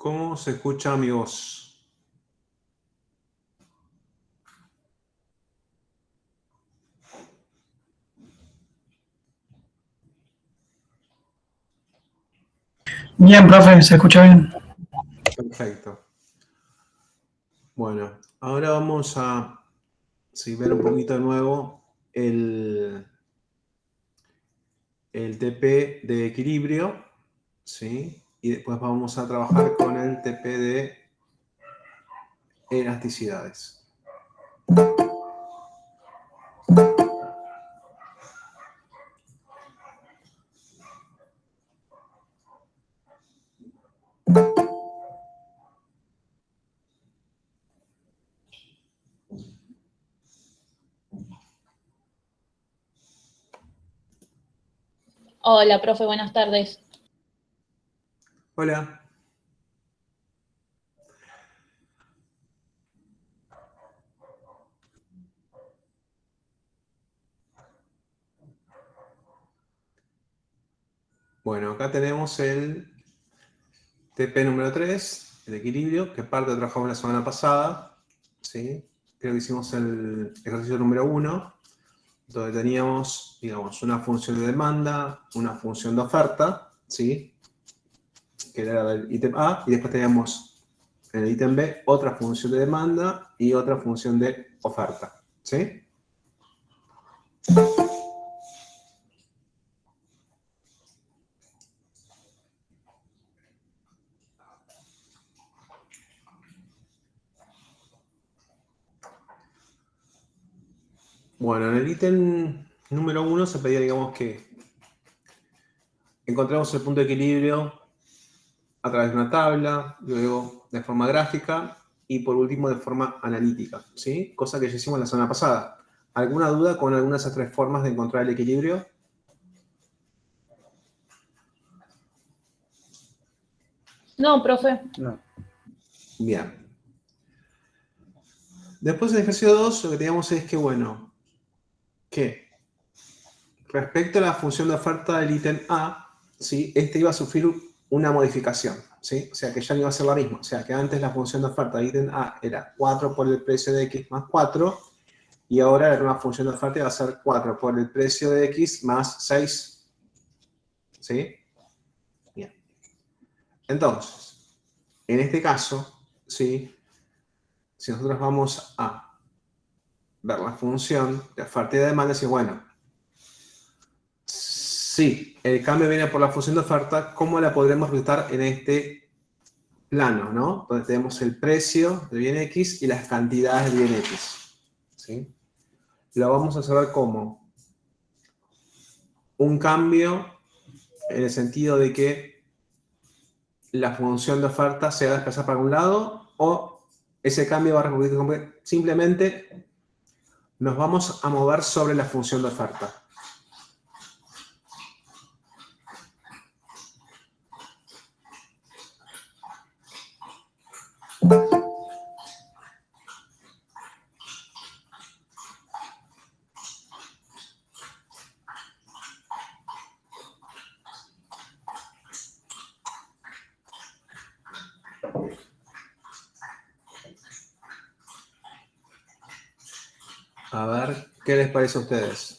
¿Cómo se escucha mi voz? Bien, profe, se escucha bien. Perfecto. Bueno, ahora vamos a ver un poquito de nuevo el TP de equilibrio, ¿sí? Y después vamos a trabajar con el TP de elasticidades. Hola, profe, buenas tardes. Hola. Bueno, acá tenemos el TP número 3, el equilibrio, que parte de trabajamos la semana pasada, ¿sí? Creo que hicimos el ejercicio número 1, donde teníamos, digamos, una función de demanda, una función de oferta, ¿sí? Que era el ítem A, y después teníamos en el ítem B otra función de demanda y otra función de oferta, ¿sí? Bueno, en el ítem número 1 se pedía, digamos, que encontremos el punto de equilibrio a través de una tabla, luego de forma gráfica y por último de forma analítica, ¿sí? Cosa que ya hicimos la semana pasada. ¿Alguna duda con alguna de esas tres formas de encontrar el equilibrio? No, profe. No. Bien. Después del ejercicio 2, lo que teníamos es que, bueno, que respecto a la función de oferta del ítem A, ¿sí? Este iba a sufrir una modificación, ¿sí? O sea, que ya no iba a ser la misma. O sea, que antes la función de oferta del ítem A era 4 por el precio de X más 4, y ahora la nueva función de oferta va a ser 4 por el precio de X más 6. ¿Sí? Bien. Entonces, en este caso, ¿sí? Si nosotros vamos a ver la función de oferta y de demanda, decimos, bueno, si el cambio viene por la función de oferta, ¿cómo la podremos representar en este plano, ¿no? Donde tenemos el precio del bien X y las cantidades del bien X. ¿Sí? Lo vamos a observar como un cambio en el sentido de que la función de oferta se va a desplazar para un lado, o ese cambio va a repercutir simplemente nos vamos a mover sobre la función de oferta. A ver, ¿qué les parece a ustedes?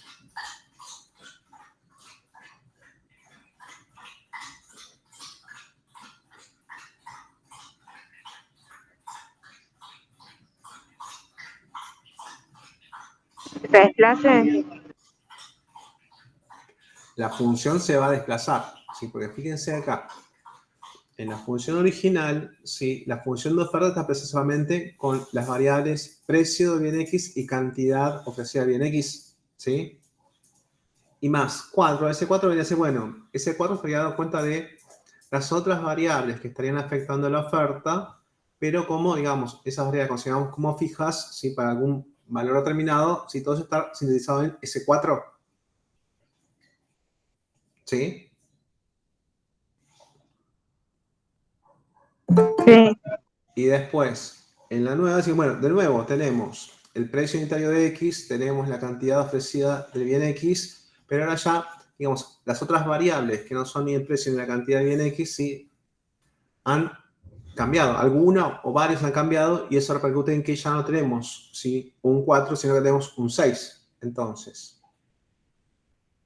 ¿Se desplace? La función se va a desplazar, ¿sí? Porque fíjense acá, en la función original, ¿sí? La función de oferta está precisamente con las variables precio de bien X y cantidad ofrecida de bien X, ¿sí? Y más 4, ese 4 debería ser, bueno, ese 4 se había dado cuenta de las otras variables que estarían afectando la oferta, pero como, digamos, esas variables consideramos como fijas, ¿sí? Para algún valor determinado, si todo eso está sintetizado en S4, ¿sí? Sí. Y después, en la nueva, decimos, bueno, de nuevo tenemos el precio unitario de X, tenemos la cantidad ofrecida del bien X, pero ahora ya, digamos, las otras variables que no son ni el precio ni la cantidad de bien X, sí han cambiado. Alguna o varios han cambiado y eso repercute en que ya no tenemos, ¿sí?, un 4, sino que tenemos un 6. Entonces,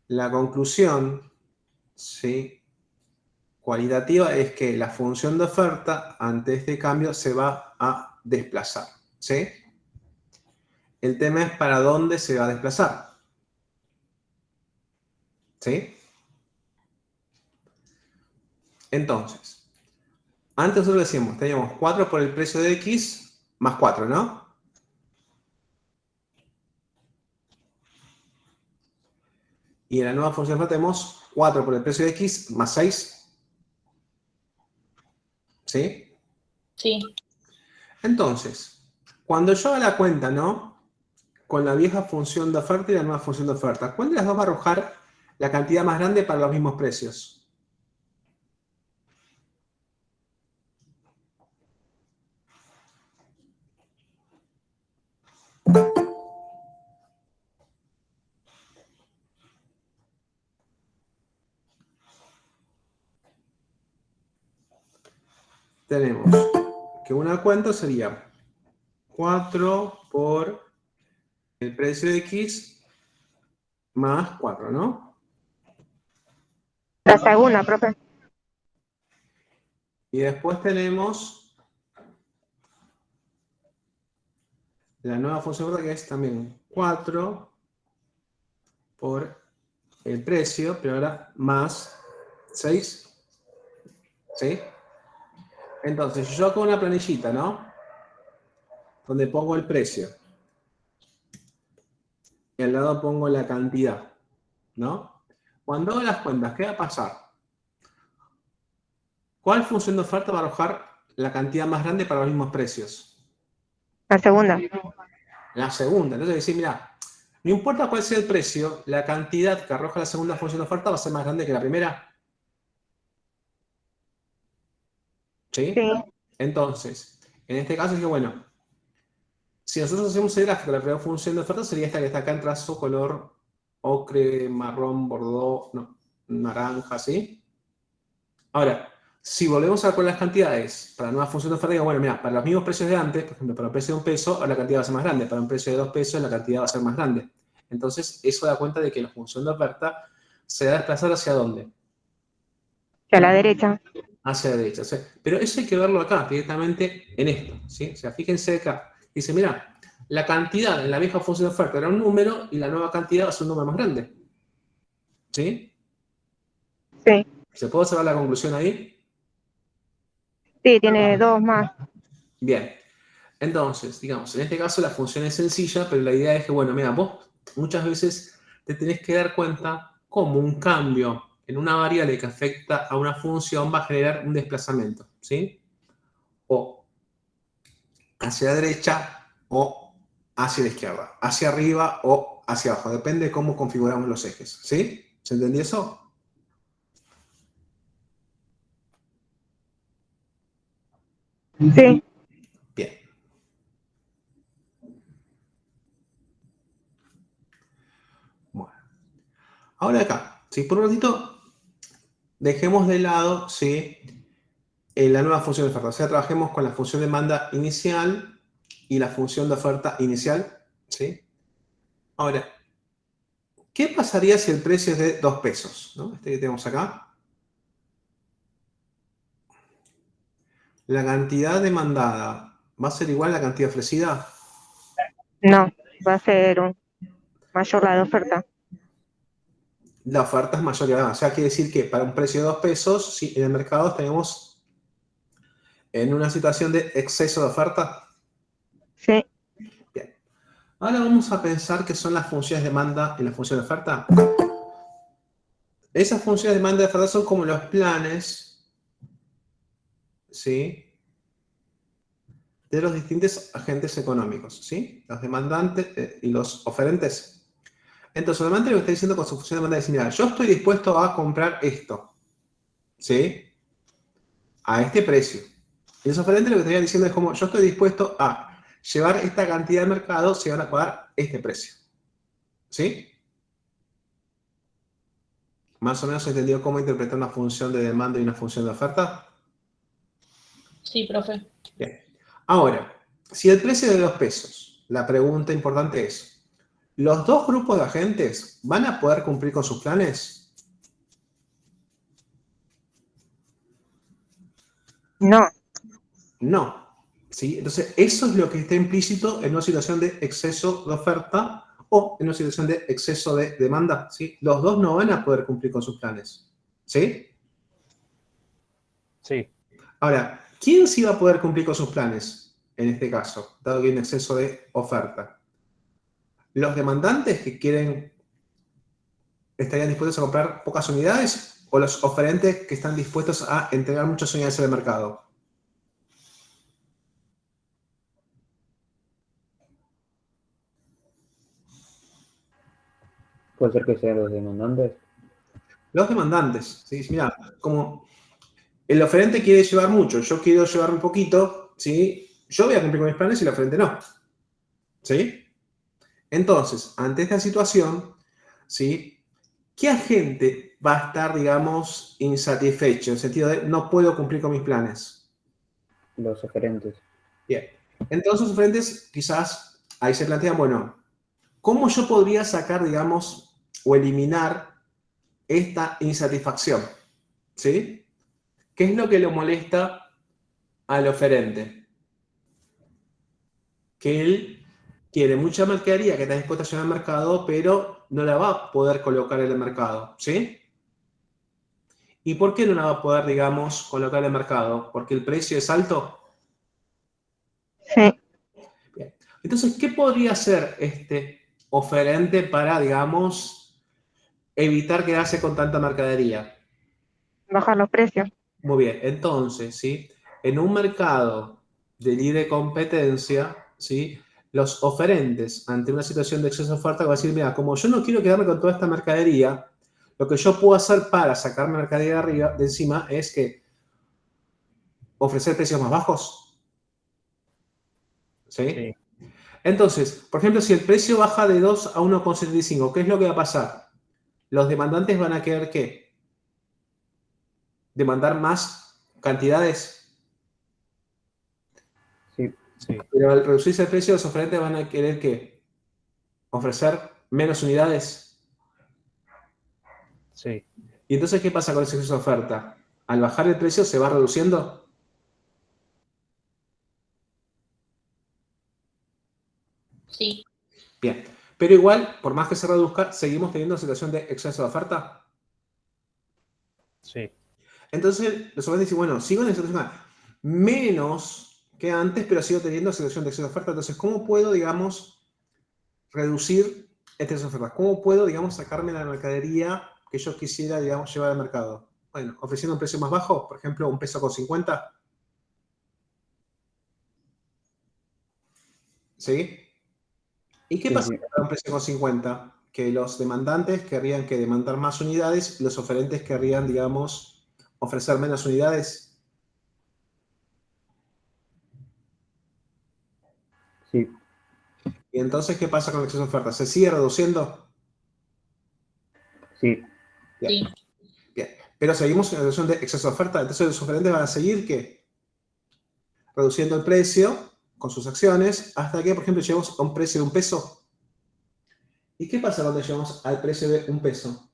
la conclusión, ¿sí?, cualitativa es que la función de oferta ante este cambio se va a desplazar, ¿sí? El tema es para dónde se va a desplazar, ¿sí? Entonces, antes nosotros decíamos, teníamos 4 por el precio de X más 4, ¿no? Y en la nueva función de oferta tenemos 4 por el precio de X más 6, ¿sí? Sí, Entonces, cuando yo haga la cuenta, ¿no?, con la vieja función de oferta y la nueva función de oferta, ¿cuál de las dos va a arrojar la cantidad más grande para los mismos precios? Tenemos que una cuenta sería 4 por el precio de X más 4, ¿no? La segunda, profe. Y después tenemos la nueva función de oferta, que es también 4 por el precio, pero ahora más 6, ¿sí? Entonces, yo hago una planillita, ¿no?, donde pongo el precio y al lado pongo la cantidad, ¿no? Cuando hago las cuentas, ¿qué va a pasar? ¿Cuál función de oferta va a arrojar la cantidad más grande para los mismos precios? La segunda. La segunda. Entonces decir, mira, no importa cuál sea el precio, la cantidad que arroja la segunda función de oferta va a ser más grande que la primera. ¿Sí? Sí. Entonces, en este caso es que, bueno, si nosotros hacemos el gráfico, la primera función de oferta sería esta que está acá en trazo color ocre, marrón, bordó, no, naranja, ¿sí? Ahora, si volvemos a ver las cantidades para la nueva función de oferta, digo, bueno, mira, para los mismos precios de antes, por ejemplo, para un precio de 1 peso, ahora la cantidad va a ser más grande. Para un precio de 2 pesos, la cantidad va a ser más grande. Entonces, eso da cuenta de que la función de oferta se va a desplazar ¿hacia dónde? A la derecha. Hacia la derecha. O sea, pero eso hay que verlo acá, directamente en esto, ¿sí? O sea, fíjense acá. Dice, mira, la cantidad en la vieja función de oferta era un número y la nueva cantidad va a ser un número más grande. ¿Sí? Sí. ¿Se puede observar la conclusión ahí? Sí, tiene 2 más. Bien. Entonces, digamos, en este caso la función es sencilla, pero la idea es que, bueno, mira, vos muchas veces te tenés que dar cuenta cómo un cambio en una variable que afecta a una función va a generar un desplazamiento, ¿sí? O hacia la derecha o hacia la izquierda, hacia arriba o hacia abajo, depende de cómo configuramos los ejes, ¿sí? ¿Se entendió eso? Sí. Bien. Bueno. Ahora acá, ¿sí? Por un ratito, dejemos de lado, ¿sí?, la nueva función de oferta. O sea, trabajemos con la función de demanda inicial y la función de oferta inicial, ¿sí? Ahora, ¿qué pasaría si el precio es de 2 pesos? ¿No? Este que tenemos acá. La cantidad demandada va a ser igual a la cantidad ofrecida. No, va a ser mayor la de oferta. La oferta es mayor y la demanda. O sea, quiere decir que para un precio de 2 pesos, sí, en el mercado tenemos en una situación de exceso de oferta. Sí. Bien. Ahora vamos a pensar qué son las funciones de demanda y la función de oferta. Esas funciones de demanda y oferta son como los planes, ¿sí?, de los distintos agentes económicos, ¿sí? Los demandantes y los oferentes. Entonces, el demandante lo que está diciendo con su función de demanda es, mira, yo estoy dispuesto a comprar esto, ¿sí?, a este precio. Y los oferentes lo que estarían diciendo es como, yo estoy dispuesto a llevar esta cantidad de mercado si van a pagar este precio, ¿sí? ¿Más o menos entendido cómo interpretar una función de demanda y una función de oferta? Sí, profe. Bien. Ahora, si el precio de 2 pesos, la pregunta importante es, ¿los dos grupos de agentes van a poder cumplir con sus planes? No, No. ¿Sí? Entonces, eso es lo que está implícito en una situación de exceso de oferta o en una situación de exceso de demanda. ¿Sí? Los dos no van a poder cumplir con sus planes. ¿Sí? Sí. Ahora, ¿quién sí va a poder cumplir con sus planes en este caso, dado que hay un exceso de oferta? ¿Los demandantes que estarían dispuestos a comprar pocas unidades o los oferentes que están dispuestos a entregar muchas unidades en el mercado? Puede ser que sean los demandantes. Los demandantes. ¿Sí? Mira, como el oferente quiere llevar mucho, yo quiero llevar un poquito, ¿sí? Yo voy a cumplir con mis planes y el oferente no. ¿Sí? Entonces, ante esta situación, ¿sí? ¿Qué agente va a estar, digamos, insatisfecho? En el sentido de no puedo cumplir con mis planes. Los oferentes. Bien. Entonces, los oferentes quizás ahí se plantean, bueno, ¿cómo yo podría sacar, digamos, o eliminar esta insatisfacción? ¿Sí? ¿Qué es lo que le molesta al oferente? Que él quiere mucha mercadería que está dispuesta a llevar al mercado, pero no la va a poder colocar en el mercado, ¿sí? ¿Y por qué no la va a poder, digamos, colocar en el mercado? ¿Porque el precio es alto? sí, Bien. Entonces, ¿qué podría hacer este oferente para, digamos, evitar quedarse con tanta mercadería? bajar los precios. Muy bien, entonces, ¿sí? En un mercado de libre competencia, ¿sí? Los oferentes ante una situación de exceso de oferta van a decir, mira, como yo no quiero quedarme con toda esta mercadería, lo que yo puedo hacer para sacar mercadería de arriba, de encima, es que ofrecer precios más bajos. ¿Sí? Sí. Entonces, por ejemplo, si el precio baja de 2 a 1,75, ¿qué es lo que va a pasar? Los demandantes van a querer ¿qué? Demandar más cantidades. Sí, Sí. Pero al reducirse el precio, los oferentes van a querer ¿qué? Ofrecer menos unidades. Sí. ¿Y entonces qué pasa con ese exceso de oferta? Al bajar el precio, ¿se va reduciendo? Sí. Bien. Pero igual, por más que se reduzca, seguimos teniendo una situación de exceso de oferta. Sí. Entonces, los oferentes dicen, bueno, sigo en la situación menos que antes, pero sigo teniendo situación de exceso de oferta. Entonces, ¿cómo puedo, digamos, reducir este exceso de oferta? ¿Cómo puedo, digamos, sacarme la mercadería que yo quisiera, digamos, llevar al mercado? Bueno, ofreciendo un precio más bajo, por ejemplo, 1,50 pesos. ¿Sí? ¿Y qué sí, pasa sí. con un precio con 50? Que los demandantes querrían que demandar más unidades y los oferentes querrían, digamos, ofrecer menos unidades. Sí, Y entonces, ¿qué pasa con el exceso de oferta? ¿Se sigue reduciendo? sí, Bien, Sí. bien. Pero seguimos en la situación de exceso de oferta. Entonces, los oferentes van a seguir ¿qué? Reduciendo el precio con sus acciones hasta que, por ejemplo, llegamos a un precio de 1 peso. ¿Y qué pasa cuando llegamos al precio de 1 peso?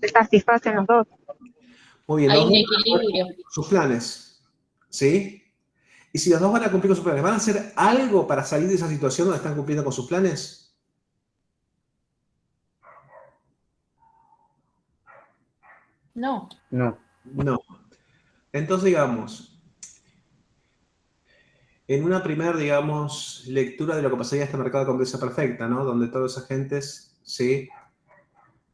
Se satisfacen los dos. Muy bien, Hay los un dos van a poder equilibrio. cumplir sus planes. ¿Sí? Y si los dos van a cumplir con sus planes, ¿van a hacer algo para salir de esa situación donde están cumpliendo con sus planes? No. no, No. Entonces, digamos, en una primera, digamos, lectura de lo que pasaría en este mercado de competencia perfecta, ¿no? Donde todos los agentes, ¿sí?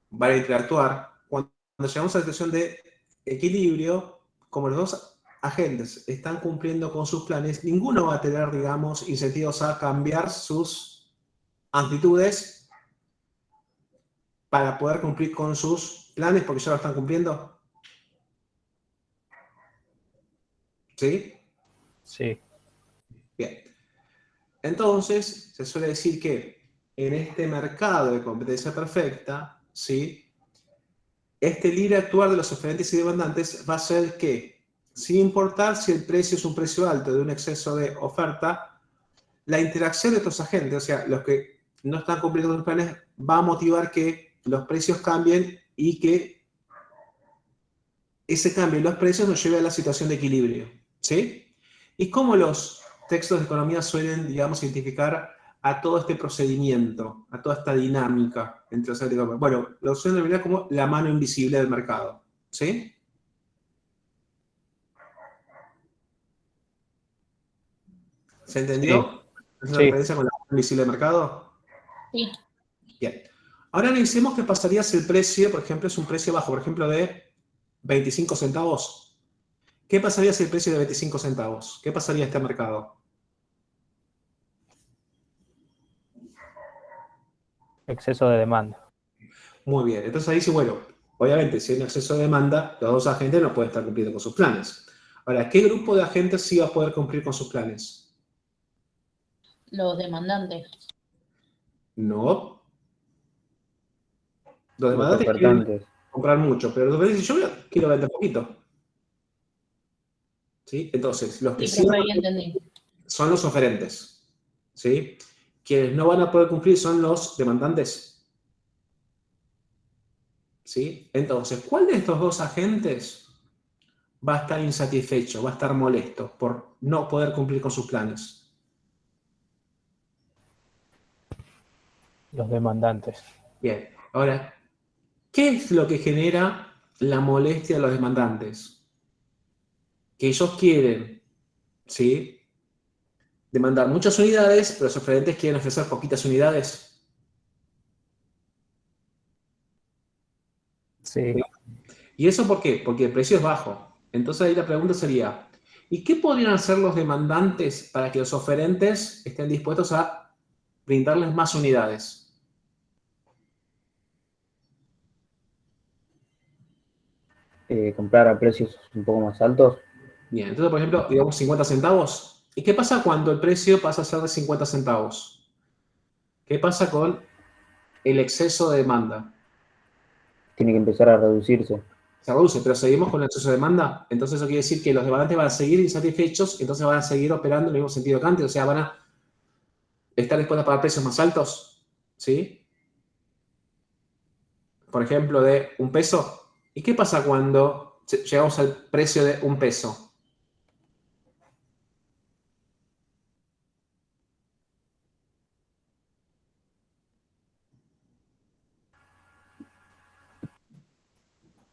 Van a interactuar. Cuando llegamos a la situación de equilibrio, como los dos agentes están cumpliendo con sus planes, ninguno va a tener, digamos, incentivos a cambiar sus actitudes para poder cumplir con sus planes porque ya lo están cumpliendo. ¿Sí? Sí. Bien. Entonces, se suele decir que en este mercado de competencia perfecta, ¿sí? este libre actuar de los oferentes y demandantes va a ser que, sin importar si el precio es un precio alto de un exceso de oferta, la interacción de estos agentes, o sea, los que no están cumpliendo con los planes, va a motivar que los precios cambien y que ese cambio en los precios nos lleve a la situación de equilibrio, ¿sí? ¿Y cómo los textos de economía suelen, digamos, identificar a todo este procedimiento, a toda esta dinámica entre los agentes económicos? Bueno, lo suelen denominar como la mano invisible del mercado, ¿sí? ¿Se entendió? ¿Es una Sí. diferencia con la mano invisible del mercado? Sí. Bien. Ahora analicemos qué pasaría si el precio, por ejemplo, es un precio bajo, por ejemplo, de 25 centavos. ¿Qué pasaría si el precio es de 25 centavos? ¿Qué pasaría en este mercado? Exceso de demanda. Muy bien. Entonces ahí sí, bueno, obviamente, si hay un exceso de demanda, los dos agentes no pueden estar cumpliendo con sus planes. Ahora, ¿qué grupo de agentes sí va a poder cumplir con sus planes? Los demandantes. No. Los Los demandantes quieren ofertantes. comprar mucho, pero los que dicen, yo quiero vender poquito. ¿Sí? Entonces, los que Sí, sí profe, ahí entendí. son los oferentes. ¿Sí? Quienes no van a poder cumplir son los demandantes. ¿Sí? Entonces, ¿cuál de estos dos agentes va a estar insatisfecho, va a estar molesto por no poder cumplir con sus planes? Los demandantes. Bien, ahora, ¿qué es lo que genera la molestia de los demandantes? Que ellos quieren, ¿sí?, demandar muchas unidades, pero los oferentes quieren ofrecer poquitas unidades. Sí. ¿Y eso por qué? Porque el precio es bajo. Entonces ahí la pregunta sería, ¿y qué podrían hacer los demandantes para que los oferentes estén dispuestos a brindarles más unidades? Comprar a precios un poco más altos. Bien, entonces por ejemplo, digamos 50 centavos. ¿Y qué pasa cuando el precio pasa a ser de 50 centavos? ¿Qué pasa con el exceso de demanda? Tiene que empezar a reducirse. Se reduce, pero seguimos con el exceso de demanda. Entonces eso quiere decir que los demandantes van a seguir insatisfechos, entonces van a seguir operando en el mismo sentido que antes, o sea, van a estar dispuestos a pagar precios más altos, ¿sí? Por ejemplo, de un peso. ¿Y qué pasa cuando llegamos al precio de un peso?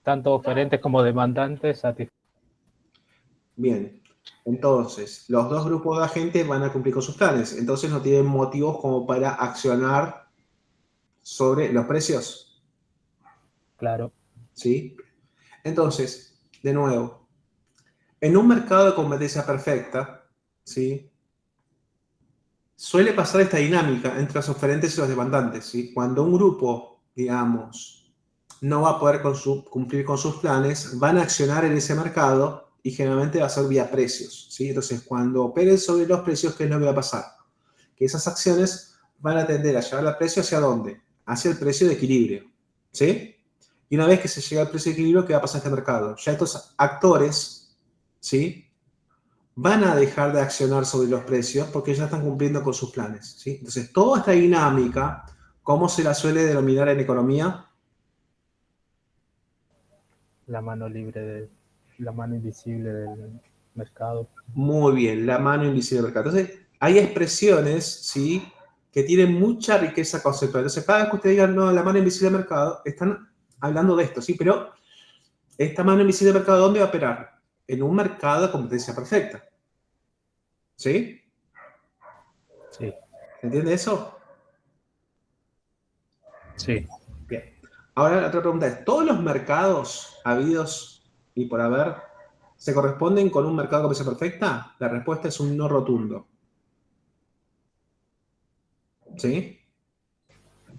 Tanto oferentes como demandantes satisfechos. Bien, entonces, los dos grupos de agentes van a cumplir con sus planes, entonces no tienen motivos como para accionar sobre los precios, Claro. ¿sí? Entonces, de nuevo, en un mercado de competencia perfecta, ¿sí?, suele pasar esta dinámica entre los oferentes y los demandantes, ¿sí? Cuando un grupo, digamos, no va a poder cumplir con sus planes, van a accionar en ese mercado y generalmente va a ser vía precios, ¿sí? Entonces, cuando operen sobre los precios, ¿qué es lo que va a pasar? Que esas acciones van a tender a llevar el precio hacia dónde? Hacia el precio de equilibrio, ¿sí? Y una vez que se llega al precio de equilibrio, ¿qué va a pasar en este mercado? Ya estos actores, ¿sí?, van a dejar de accionar sobre los precios porque ya están cumpliendo con sus planes, ¿sí? Entonces, toda esta dinámica, ¿cómo se la suele denominar en economía? La mano la mano invisible del mercado. Muy bien, la mano invisible del mercado. Entonces, hay expresiones, ¿sí?, que tienen mucha riqueza conceptual. Entonces, cada vez que ustedes digan, no, la mano invisible del mercado, están hablando de esto, ¿sí? Pero esta mano invisible del mercado, ¿dónde va a operar? En un mercado de competencia perfecta. ¿Sí? Sí. ¿Se entiende eso? Sí. Bien. Ahora la otra pregunta es, ¿todos los mercados habidos y por haber se corresponden con un mercado de competencia perfecta? La respuesta es un no rotundo. ¿Sí?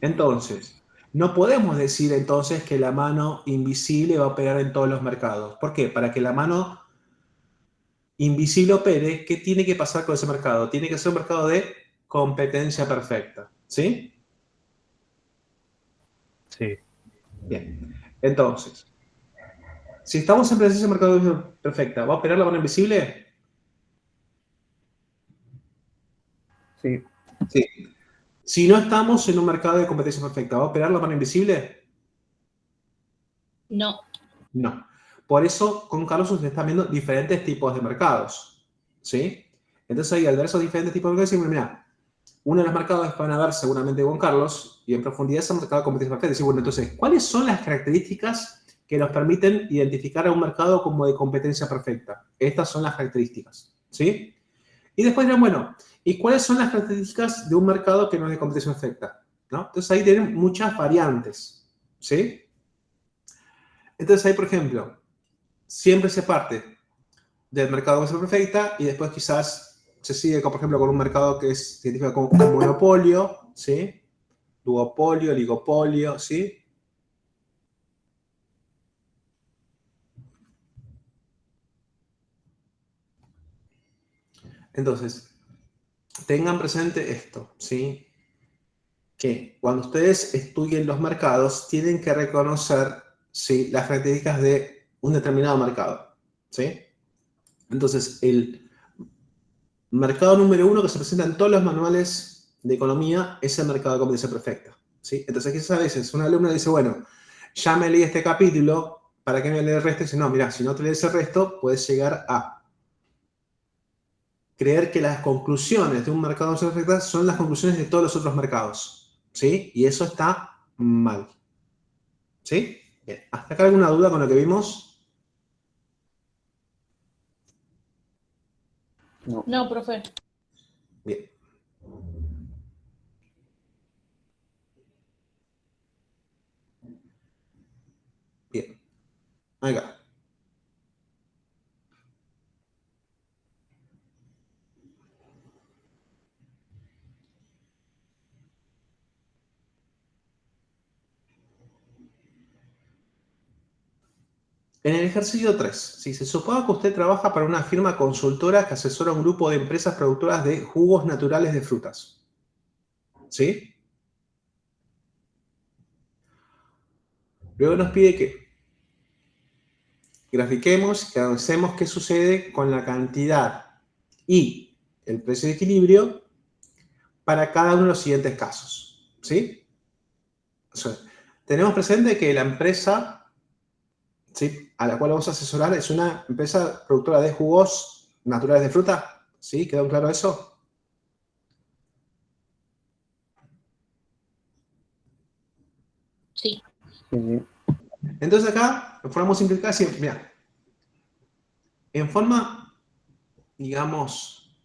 Entonces, no podemos decir entonces que la mano invisible va a operar en todos los mercados. ¿Por qué? Para que la mano invisible opere, ¿qué tiene que pasar con ese mercado? Tiene que ser un mercado de competencia perfecta. ¿Sí? Sí. Bien. Entonces, si estamos en presencia de mercado perfecta, ¿va a operar la mano invisible? Sí, Sí. Si no estamos en un mercado de competencia perfecta, ¿va a operar la mano invisible? No. No. Por eso, con Carlos ustedes están viendo diferentes tipos de mercados, ¿sí? Entonces, ahí al ver esos diferentes tipos de mercados, decimos, mira, uno de los mercados que van a ver seguramente con Carlos, y en profundidad es el mercado de competencia perfecta. Decir, bueno, entonces, ¿cuáles son las características que nos permiten identificar a un mercado como de competencia perfecta? Estas son las características, ¿sí? Y después dirán, bueno, ¿y cuáles son las características de un mercado que no es de competencia perfecta? ¿No? Entonces, ahí tienen muchas variantes, ¿sí? Entonces, ahí, por ejemplo, siempre se parte del mercado de competencia perfecta y después quizás se sigue, por ejemplo, con un mercado que se identifica como monopolio, ¿sí? Duopolio, oligopolio, ¿sí? Entonces, tengan presente esto, ¿sí? Que cuando ustedes estudien los mercados, tienen que reconocer, ¿sí?, las características de un determinado mercado, ¿sí? Entonces, el mercado número uno que se presenta en todos los manuales de economía es el mercado de competencia perfecta, ¿sí? Entonces, quizás a veces un alumno dice, bueno, ya me leí este capítulo, ¿para qué me leí el resto? Y dice, no, mira, si no te lees el resto, puedes llegar a creer que las conclusiones de un mercado de competencia perfecta son las conclusiones de todos los otros mercados, ¿sí? Y eso está mal, ¿sí? Bien, ¿hasta acá alguna duda con lo que vimos? no. No, profe. Bien. Bien. Acá. En el ejercicio 3, si se supone que usted trabaja para una firma consultora que asesora a un grupo de empresas productoras de jugos naturales de frutas, ¿sí? Luego nos pide que grafiquemos, que avancemos qué sucede con la cantidad y el precio de equilibrio para cada uno de los siguientes casos, ¿sí? O sea, tenemos presente que la empresa, ¿sí?, a la cual vamos a asesorar es una empresa productora de jugos naturales de fruta, ¿sí? ¿Quedó claro eso? Sí. Sí, sí. Entonces acá, en forma muy simplificada, siempre, mira, en forma, digamos,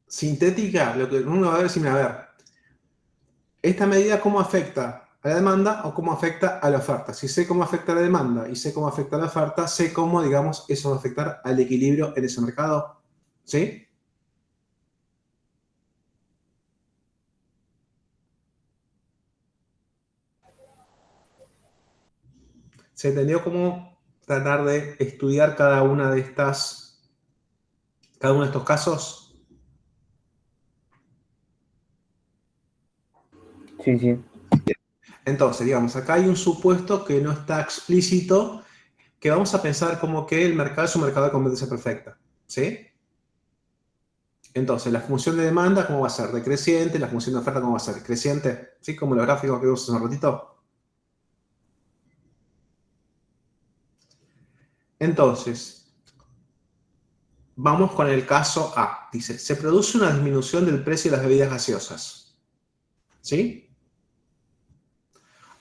sintética, lo que uno va a ver es, mira, a ver, esta medida cómo afecta a la demanda o cómo afecta a la oferta. Si sé cómo afecta a la demanda y sé cómo afecta a la oferta, sé cómo, digamos, eso va a afectar al equilibrio en ese mercado, ¿sí? ¿Se entendió cómo tratar de estudiar cada una de estas, cada uno de estos casos? Sí, sí. Entonces, digamos, acá hay un supuesto que no está explícito, que vamos a pensar como que el mercado es un mercado de competencia perfecta, ¿sí? Entonces, la función de demanda, ¿cómo va a ser? Decreciente. La función de oferta, ¿cómo va a ser? Creciente, ¿sí? Como los gráficos que vimos hace un ratito. Entonces, vamos con el caso A. Dice, se produce una disminución del precio de las bebidas gaseosas, ¿sí?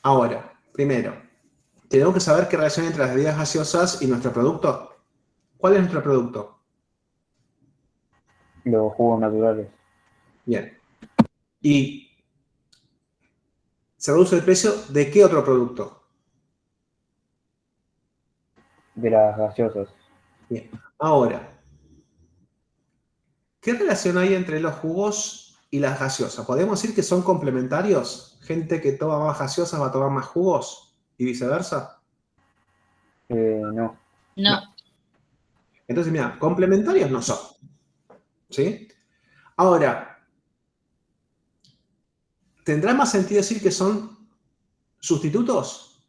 Ahora, primero, tenemos que saber qué relación hay entre las bebidas gaseosas y nuestro producto. ¿Cuál es nuestro producto? Los jugos naturales. Bien. ¿Y se reduce el precio de qué otro producto? De las gaseosas. Bien. Ahora, ¿qué relación hay entre los jugos y las gaseosas? ¿Podemos decir que son complementarios? ¿Gente que toma más gaseosas va a tomar más jugos y viceversa? No. No. No. Entonces, mira, complementarios no son, ¿sí? Ahora, ¿tendrá más sentido decir que son sustitutos?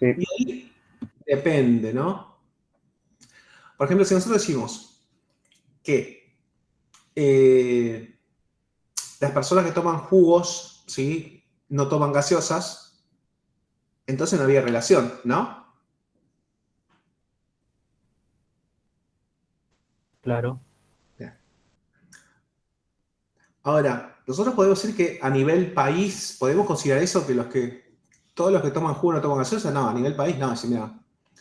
Sí, Y ahí depende, ¿no? Por ejemplo, si nosotros decimos que las personas que toman jugos, ¿sí? No toman gaseosas, entonces no había relación, ¿no? Claro, Bien. Ahora, nosotros podemos decir que a nivel país, ¿podemos considerar eso que todos los que toman jugo no toman gaseosas? No, a nivel país no. Si, mira,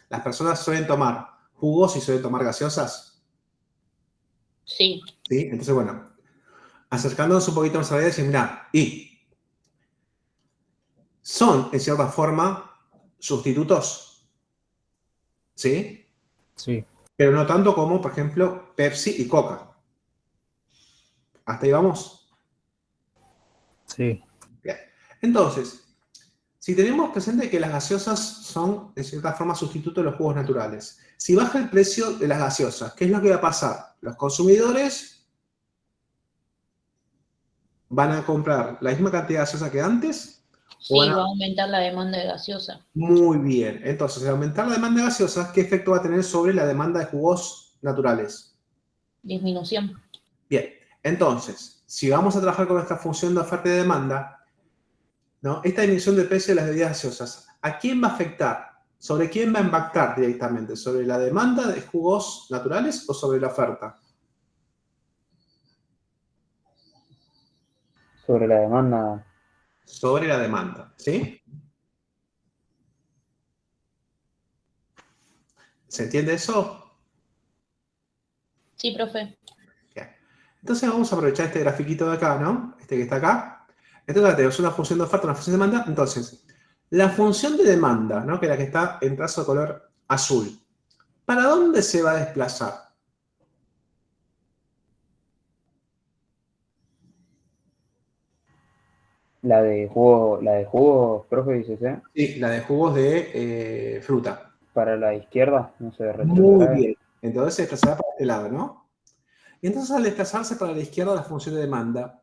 las personas suelen tomar jugos y suelen tomar gaseosas, Sí, ¿sí? Entonces, bueno, acercándonos un poquito más a la idea, decir, mira, y son, en cierta forma, sustitutos, ¿sí? sí, Pero no tanto como, por ejemplo, Pepsi y Coca. ¿Hasta ahí vamos? sí. Bien. Entonces, si tenemos presente que las gaseosas son, de cierta forma, sustitutos de los jugos naturales, si baja el precio de las gaseosas, ¿qué es lo que va a pasar? Los consumidores van a comprar la misma cantidad de gaseosa que antes o van sí, a... va a aumentar la demanda de gaseosa. Muy bien. Entonces, al aumentar la demanda de gaseosas, ¿qué efecto va a tener sobre la demanda de jugos naturales? Disminución. Bien. Entonces, si vamos a trabajar con esta función de oferta y demanda, ¿no? Esta disminución de precio de las bebidas gaseosas, ¿a quién va a afectar? ¿Sobre quién va a impactar directamente? ¿Sobre la demanda de jugos naturales o sobre la oferta? sobre la demanda, Sobre la demanda, ¿sí? ¿Se entiende eso? Sí, profe. Bien. Entonces vamos a aprovechar este grafiquito de acá, ¿no? Este que está acá. Entonces tenemos una función de oferta, una función de demanda. Entonces, la función de demanda, ¿no? Que es la que está en trazo de color azul. ¿Para dónde se va a desplazar? la de jugo, profe, dices, ¿eh? Sí, la de jugos de fruta. Para la izquierda, no se Muy retrotrae. bien. Entonces se desplazará para este lado, ¿no? Y entonces al desplazarse para la izquierda la función de demanda,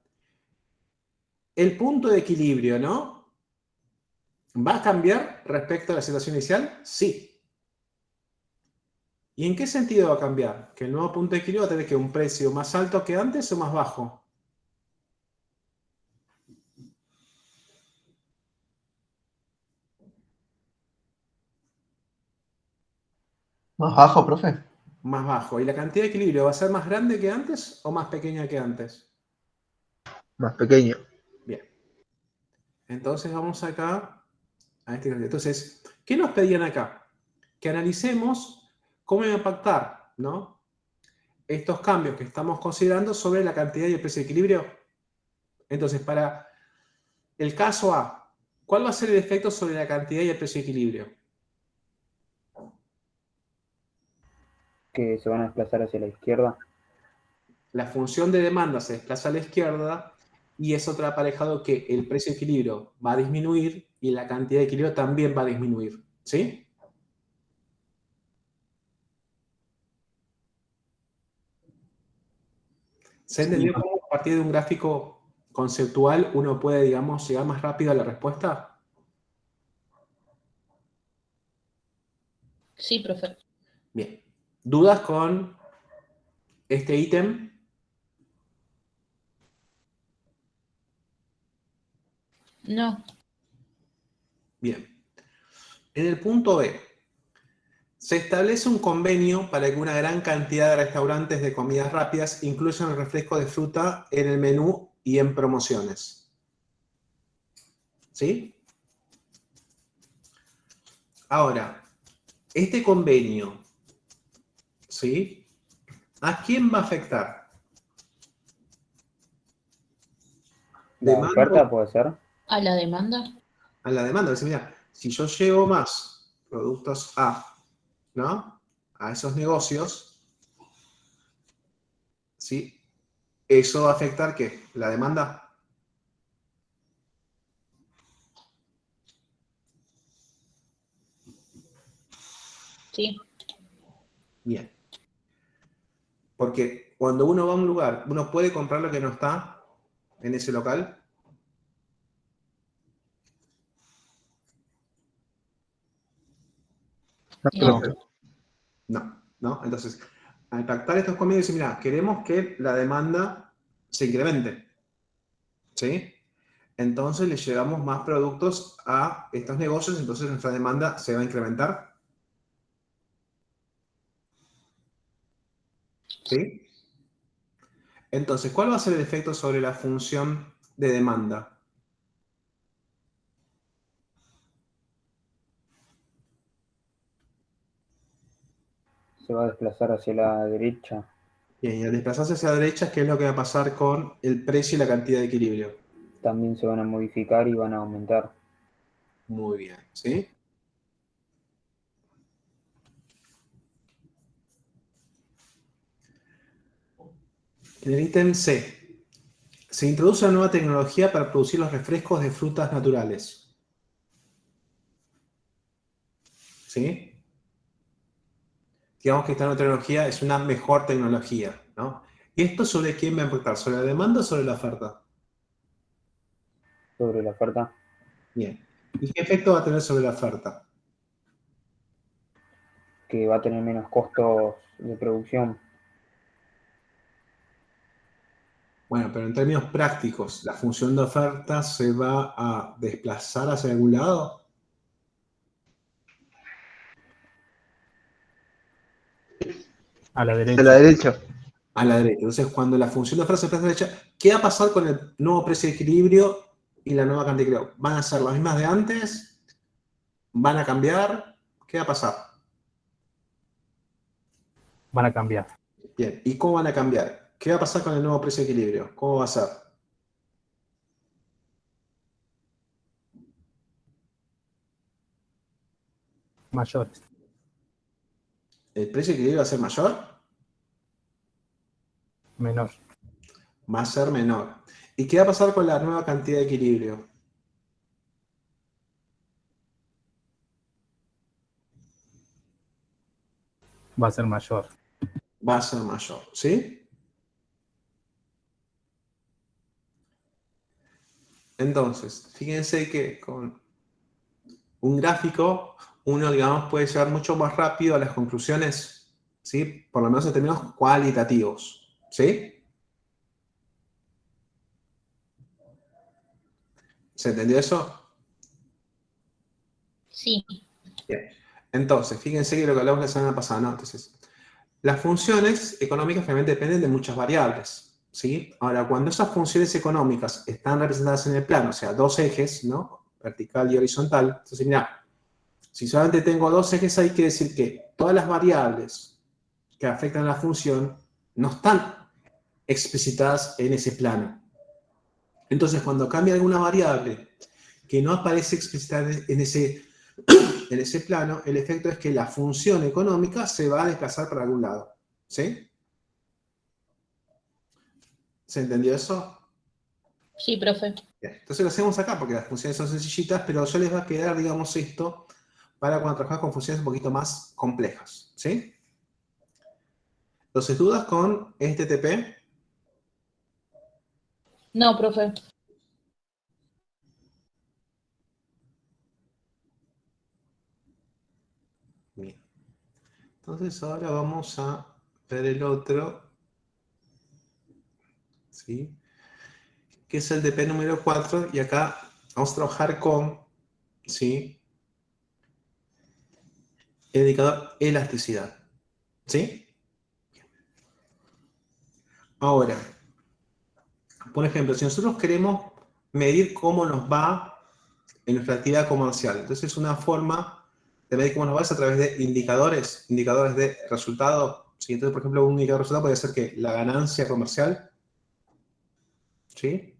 el punto de equilibrio, ¿no? ¿Va a cambiar respecto a la situación inicial? Sí. ¿Y en qué sentido va a cambiar? Que el nuevo punto de equilibrio va a tener que un precio más alto que antes o más bajo. Más bajo, profe. Más bajo. ¿Y la cantidad de equilibrio va a ser más grande que antes o más pequeña que antes? Más pequeño. Bien. Entonces vamos acá a este gráfico. Entonces, ¿qué nos pedían acá? Que analicemos cómo va a impactar, ¿no? Estos cambios que estamos considerando sobre la cantidad y el precio de equilibrio. Entonces, para el caso A, ¿cuál va a ser el efecto sobre la cantidad y el precio de equilibrio? Que se van a desplazar hacia la izquierda. La función de demanda se desplaza a la izquierda y eso trae aparejado que el precio de equilibrio va a disminuir y la cantidad de equilibrio también va a disminuir. ¿Sí? ¿Se Sí, entendió cómo a partir de un gráfico conceptual uno puede, digamos, llegar más rápido a la respuesta? Sí, profe. Bien. ¿Dudas con este ítem? No. Bien. En el punto B, se establece un convenio para que una gran cantidad de restaurantes de comidas rápidas incluyan el refresco de fruta en el menú y en promociones. ¿Sí? Ahora, este convenio, ¿sí? ¿A quién va a afectar? La ¿Demanda oferta puede ser. ¿A la demanda? a la demanda? Es decir, mira, si yo llevo más productos A, ¿no? A esos negocios, ¿sí? ¿Eso va a afectar qué? ¿La demanda? Sí. Bien. Porque cuando uno va a un lugar, uno puede comprar lo que no está en ese local. No. profe. No. Entonces, al pactar estos conmigo, dicen, mira, queremos que la demanda se incremente. ¿Sí? Entonces le llevamos más productos a estos negocios, entonces nuestra demanda se va a incrementar. ¿Sí? Entonces, ¿cuál va a ser el efecto sobre la función de demanda? Se va a desplazar hacia la derecha. Bien, y al desplazarse hacia la derecha, ¿qué es lo que va a pasar con el precio y la cantidad de equilibrio? También se van a modificar y van a aumentar. Muy bien, ¿sí? En el ítem C, se introduce una nueva tecnología para producir los refrescos de frutas naturales. ¿Sí? Digamos que esta nueva tecnología es una mejor tecnología, ¿no? ¿Y esto sobre quién va a impactar? ¿Sobre la demanda o sobre la oferta? Sobre la oferta, Bien. ¿Y qué efecto va a tener sobre la oferta? que va a tener menos costos de producción. Bueno, pero en términos prácticos, ¿la función de oferta se va a desplazar hacia algún lado? A la A la derecha. derecha. A la derecha. Entonces, cuando la función de oferta se desplaza a la derecha, ¿qué va a pasar con el nuevo precio de equilibrio y la nueva cantidad de equilibrio? ¿Van a ser las mismas de antes? ¿Van a cambiar? ¿Qué va a pasar? Van a cambiar. Bien. ¿Y cómo van a cambiar? ¿Qué va a pasar con el nuevo precio de equilibrio? ¿Cómo va a ser? Mayores. ¿El precio de equilibrio va a ser mayor? Menor. Va a ser menor. ¿Y qué va a pasar con la nueva cantidad de equilibrio? Va a ser mayor. Va a ser mayor, ¿sí? Entonces, fíjense que con un gráfico uno, digamos, puede llegar mucho más rápido a las conclusiones, ¿sí? Por lo menos en términos cualitativos, ¿sí? ¿Se entendió eso? Sí. Bien. Entonces, fíjense que lo que hablamos la semana pasada, ¿no? Entonces, las funciones económicas realmente dependen de muchas variables, ¿sí? Ahora, cuando esas funciones económicas están representadas en el plano, o sea, dos ejes, ¿no? Vertical y horizontal, entonces, mira, si solamente tengo dos ejes, hay que decir que todas las variables que afectan a la función no están explicitadas en ese plano. Entonces, cuando cambia alguna variable que no aparece explicitada en ese plano, el efecto es que la función económica se va a desplazar para algún lado. ¿Sí? ¿Se entendió eso? Sí, profe. Bien. Entonces lo hacemos acá porque las funciones son sencillitas, pero ya les va a quedar, digamos, esto para cuando trabajas con funciones un poquito más complejas. ¿Sí? Entonces, ¿dudas con este TP? No, profe. Bien. Entonces ahora vamos a ver el otro, ¿sí? Que es el TP número 4, y acá vamos a trabajar con, ¿sí? El indicador elasticidad. ¿Sí? Ahora, por ejemplo, si nosotros queremos medir cómo nos va en nuestra actividad comercial, entonces una forma de medir cómo nos va es a través de indicadores de resultado. ¿Sí? Entonces, por ejemplo, un indicador de resultado puede ser que la ganancia comercial, ¿sí?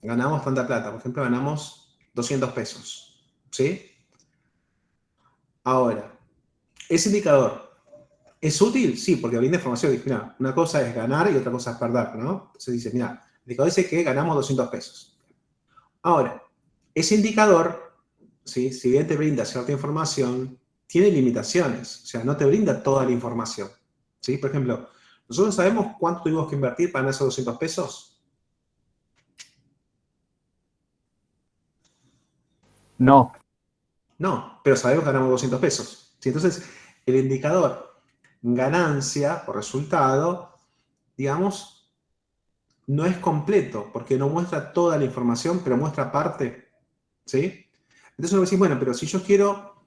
Ganamos tanta plata, por ejemplo, ganamos 200 pesos, ¿sí? Ahora, ese indicador, ¿es útil? Sí, porque brinda información. Dice, mira, una cosa es ganar y otra cosa es perder, ¿no? Entonces dice, mira, el indicador dice que ganamos 200 pesos. Ahora, ese indicador, ¿sí? Si bien te brinda cierta información, tiene limitaciones, o sea, no te brinda toda la información, ¿sí? Por ejemplo, ¿nosotros sabemos cuánto tuvimos que invertir para ganar esos 200 pesos? No. No, pero sabemos que ganamos 200 pesos. ¿Sí? Entonces, el indicador ganancia o resultado, digamos, no es completo, porque no muestra toda la información, pero muestra parte. ¿Sí? Entonces uno dice, bueno, pero si yo quiero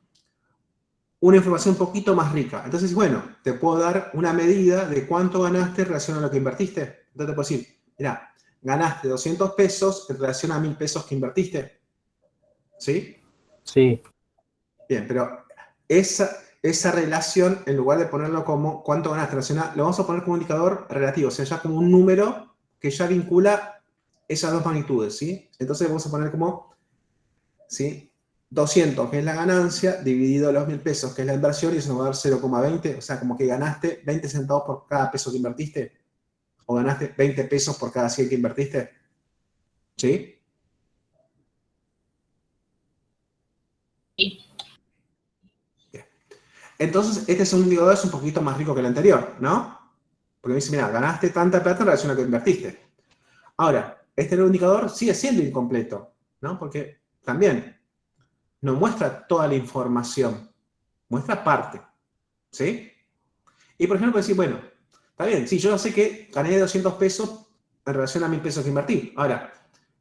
una información un poquito más rica, entonces, bueno, te puedo dar una medida de cuánto ganaste en relación a lo que invertiste. Entonces te puedo decir, mira, ganaste 200 pesos en relación a 1000 pesos que invertiste. ¿Sí? Sí, Bien, pero esa relación, en lugar de ponerlo como cuánto ganaste en relación a, lo vamos a poner como un indicador relativo, o sea, ya como un número que ya vincula esas dos magnitudes, ¿sí? Entonces vamos a poner como, ¿sí? 200, que es la ganancia, dividido los 1000 pesos, que es la inversión, y eso nos va a dar 0,20, o sea, como que ganaste 20 centavos por cada peso que invertiste, o ganaste 20 pesos por cada 100 que invertiste. ¿Sí? Sí. Bien. Entonces, este es un indicador es un poquito más rico que el anterior, ¿no? Porque me dice, mira, ganaste tanta plata en relación a lo que invertiste. Ahora, este nuevo indicador sigue siendo incompleto, ¿no? Porque también no muestra toda la información, muestra parte, ¿sí? Y por ejemplo, decir, bueno, está bien, sí, yo sé que gané 200 pesos en relación a 1000 pesos que invertí. Ahora,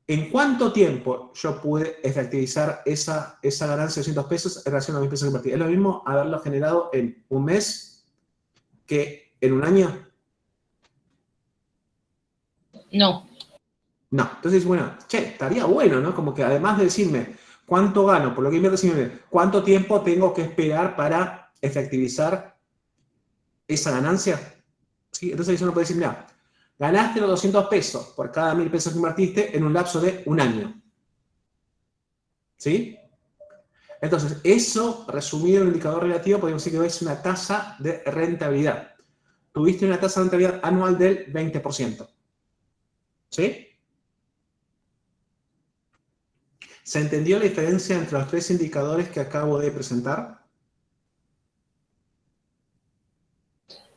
¿en cuánto tiempo yo pude efectivizar esa ganancia de 200 pesos en relación a 1000 pesos que invertí? ¿Es lo mismo haberlo generado en un mes que en un año? No. No. Entonces, bueno, che, estaría bueno, ¿no? Como que además de decirme cuánto gano por lo que invierto, decirme cuánto tiempo tengo que esperar para efectivizar esa ganancia. ¿Sí? Entonces uno puede decir, mira, ganaste los 200 pesos por cada 1000 pesos que invertiste en un lapso de un año. ¿Sí? Entonces, eso, resumido en un indicador relativo, podemos decir que es una tasa de rentabilidad. Tuviste una tasa de rentabilidad anual del 20%. ¿Sí? ¿Se entendió la diferencia entre los tres indicadores que acabo de presentar?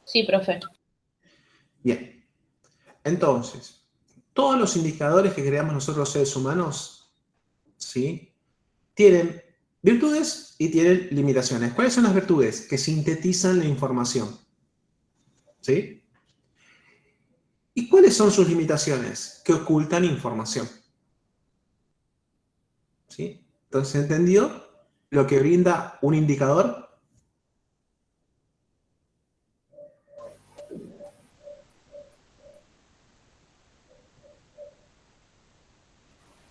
Sí, profe. Bien. Entonces, todos los indicadores que creamos nosotros los seres humanos, ¿sí? Tienen virtudes y tienen limitaciones. ¿Cuáles son las virtudes? Que sintetizan la información. ¿Sí? ¿Y cuáles son sus limitaciones? Que ocultan información. ¿Sí? Entonces, ¿entendió lo que brinda un indicador?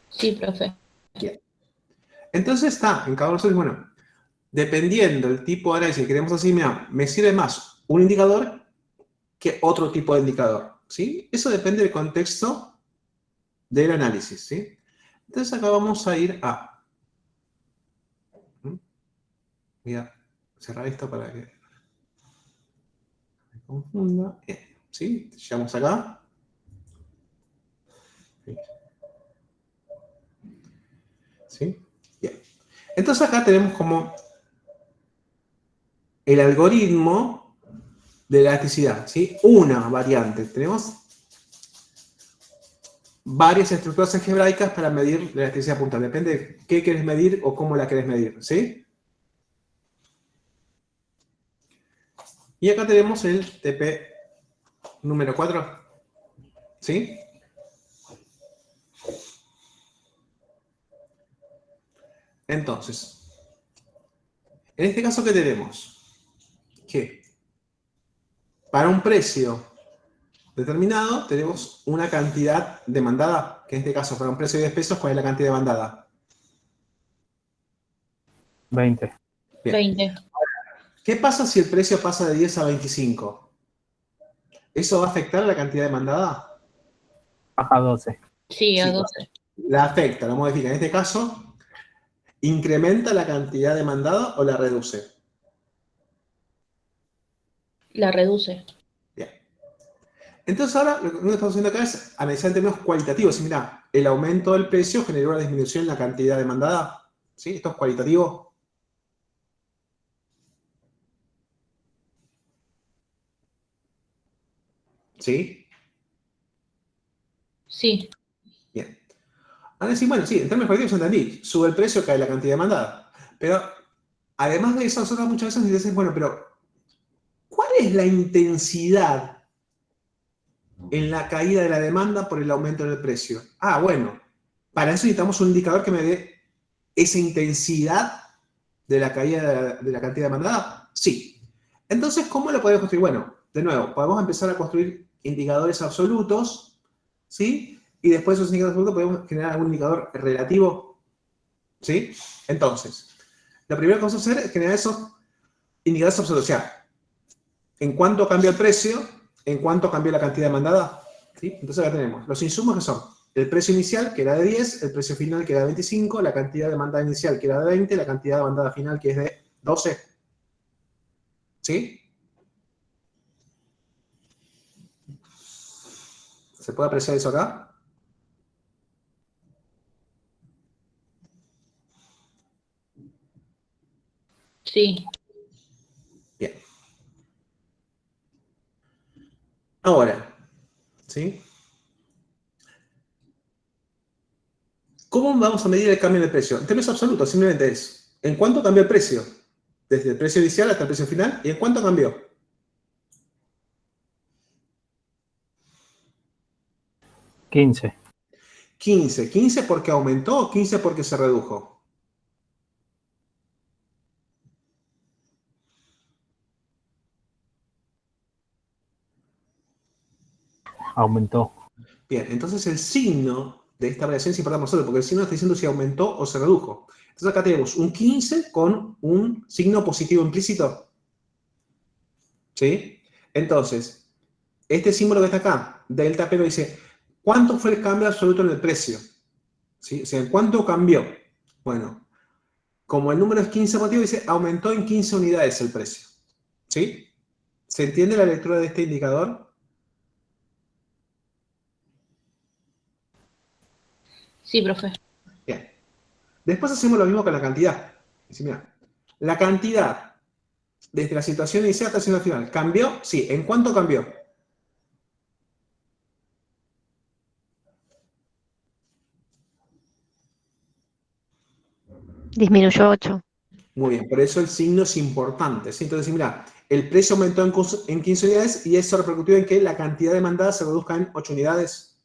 Sí, profe. Bien. Entonces está, en cada uno de nosotros, bueno, dependiendo del tipo de análisis que queremos hacer, mira, me sirve más un indicador que otro tipo de indicador. ¿Sí? Eso depende del contexto del análisis. ¿Sí? Entonces acá vamos a ir a... Voy a cerrar esto para que me confunda. Bien. ¿Sí? Llegamos acá. ¿Sí? Bien. Entonces acá tenemos como el algoritmo de elasticidad, ¿sí? Una variante. Tenemos varias estructuras algebraicas para medir la elasticidad puntual. Depende de qué quieres medir o cómo la quieres medir, ¿sí? Y acá tenemos el TP número 4, ¿sí? Entonces, en este caso, ¿qué tenemos? Que para un precio determinado tenemos una cantidad demandada, que en este caso para un precio de 10 pesos, ¿cuál es la cantidad demandada? 20. Bien. 20. ¿Qué pasa si el precio pasa de 10 a 25? ¿Eso va a afectar a la cantidad demandada? Baja 12. Sí, a Sí, 12. la afecta, la modifica. En este caso, ¿incrementa la cantidad demandada o la reduce? La reduce. Bien. Entonces ahora lo que estamos haciendo acá es analizar en términos cualitativos. Y mira, el aumento del precio generó una disminución en la cantidad demandada. ¿Sí? Esto es cualitativo. ¿Sí? Sí. Bien. Ahora sí, bueno, sí, en términos cualitativos entendí. Sube el precio, cae la cantidad demandada. Pero además de eso, nosotros muchas veces nos dicen, bueno, pero ¿cuál es la intensidad en la caída de la demanda por el aumento del precio? Ah, bueno, para eso necesitamos un indicador que me dé esa intensidad de la caída de la cantidad demandada. Sí. Entonces, ¿cómo lo podemos construir? Bueno, de nuevo, podemos empezar a construir indicadores absolutos, ¿sí? Y después de esos indicadores absolutos podemos generar algún indicador relativo, ¿sí? Entonces, lo primero que vamos a hacer es generar esos indicadores absolutos. O sea, en cuánto cambió el precio, en cuánto cambió la cantidad demandada, ¿sí? Entonces acá tenemos los insumos que son el precio inicial, que era de 10, el precio final, que era de 25, la cantidad demandada inicial, que era de 20, la cantidad demandada final, que es de 12. ¿Sí? ¿Se puede apreciar eso acá? Sí. Bien. Ahora, ¿sí? ¿Cómo vamos a medir el cambio de precio? En términos absolutos, simplemente es, ¿en cuánto cambió el precio? Desde el precio inicial hasta el precio final, ¿y en cuánto cambió? 15. 15. ¿15 porque aumentó o 15 porque se redujo? Aumentó. Bien, entonces el signo de esta variación es importante para nosotros, porque el signo está diciendo si aumentó o se redujo. Entonces acá tenemos un 15 con un signo positivo implícito. ¿Sí? Entonces, este símbolo que está acá, delta P, dice, ¿cuánto fue el cambio absoluto en el precio? ¿Sí? O sea, ¿cuánto cambió? Bueno, como el número es 15 positivo, dice, aumentó en 15 unidades el precio. ¿Sí? ¿Se entiende la lectura de este indicador? Sí, profe. Bien. Después hacemos lo mismo con la cantidad. Dice, mira, la cantidad desde la situación inicial hasta la situación final, ¿cambió? Sí. ¿En cuánto cambió? Disminuyó 8. Muy bien, por eso el signo es importante, ¿sí? Entonces, mira, el precio aumentó en 15 unidades y eso repercutió en que la cantidad demandada se reduzca en 8 unidades.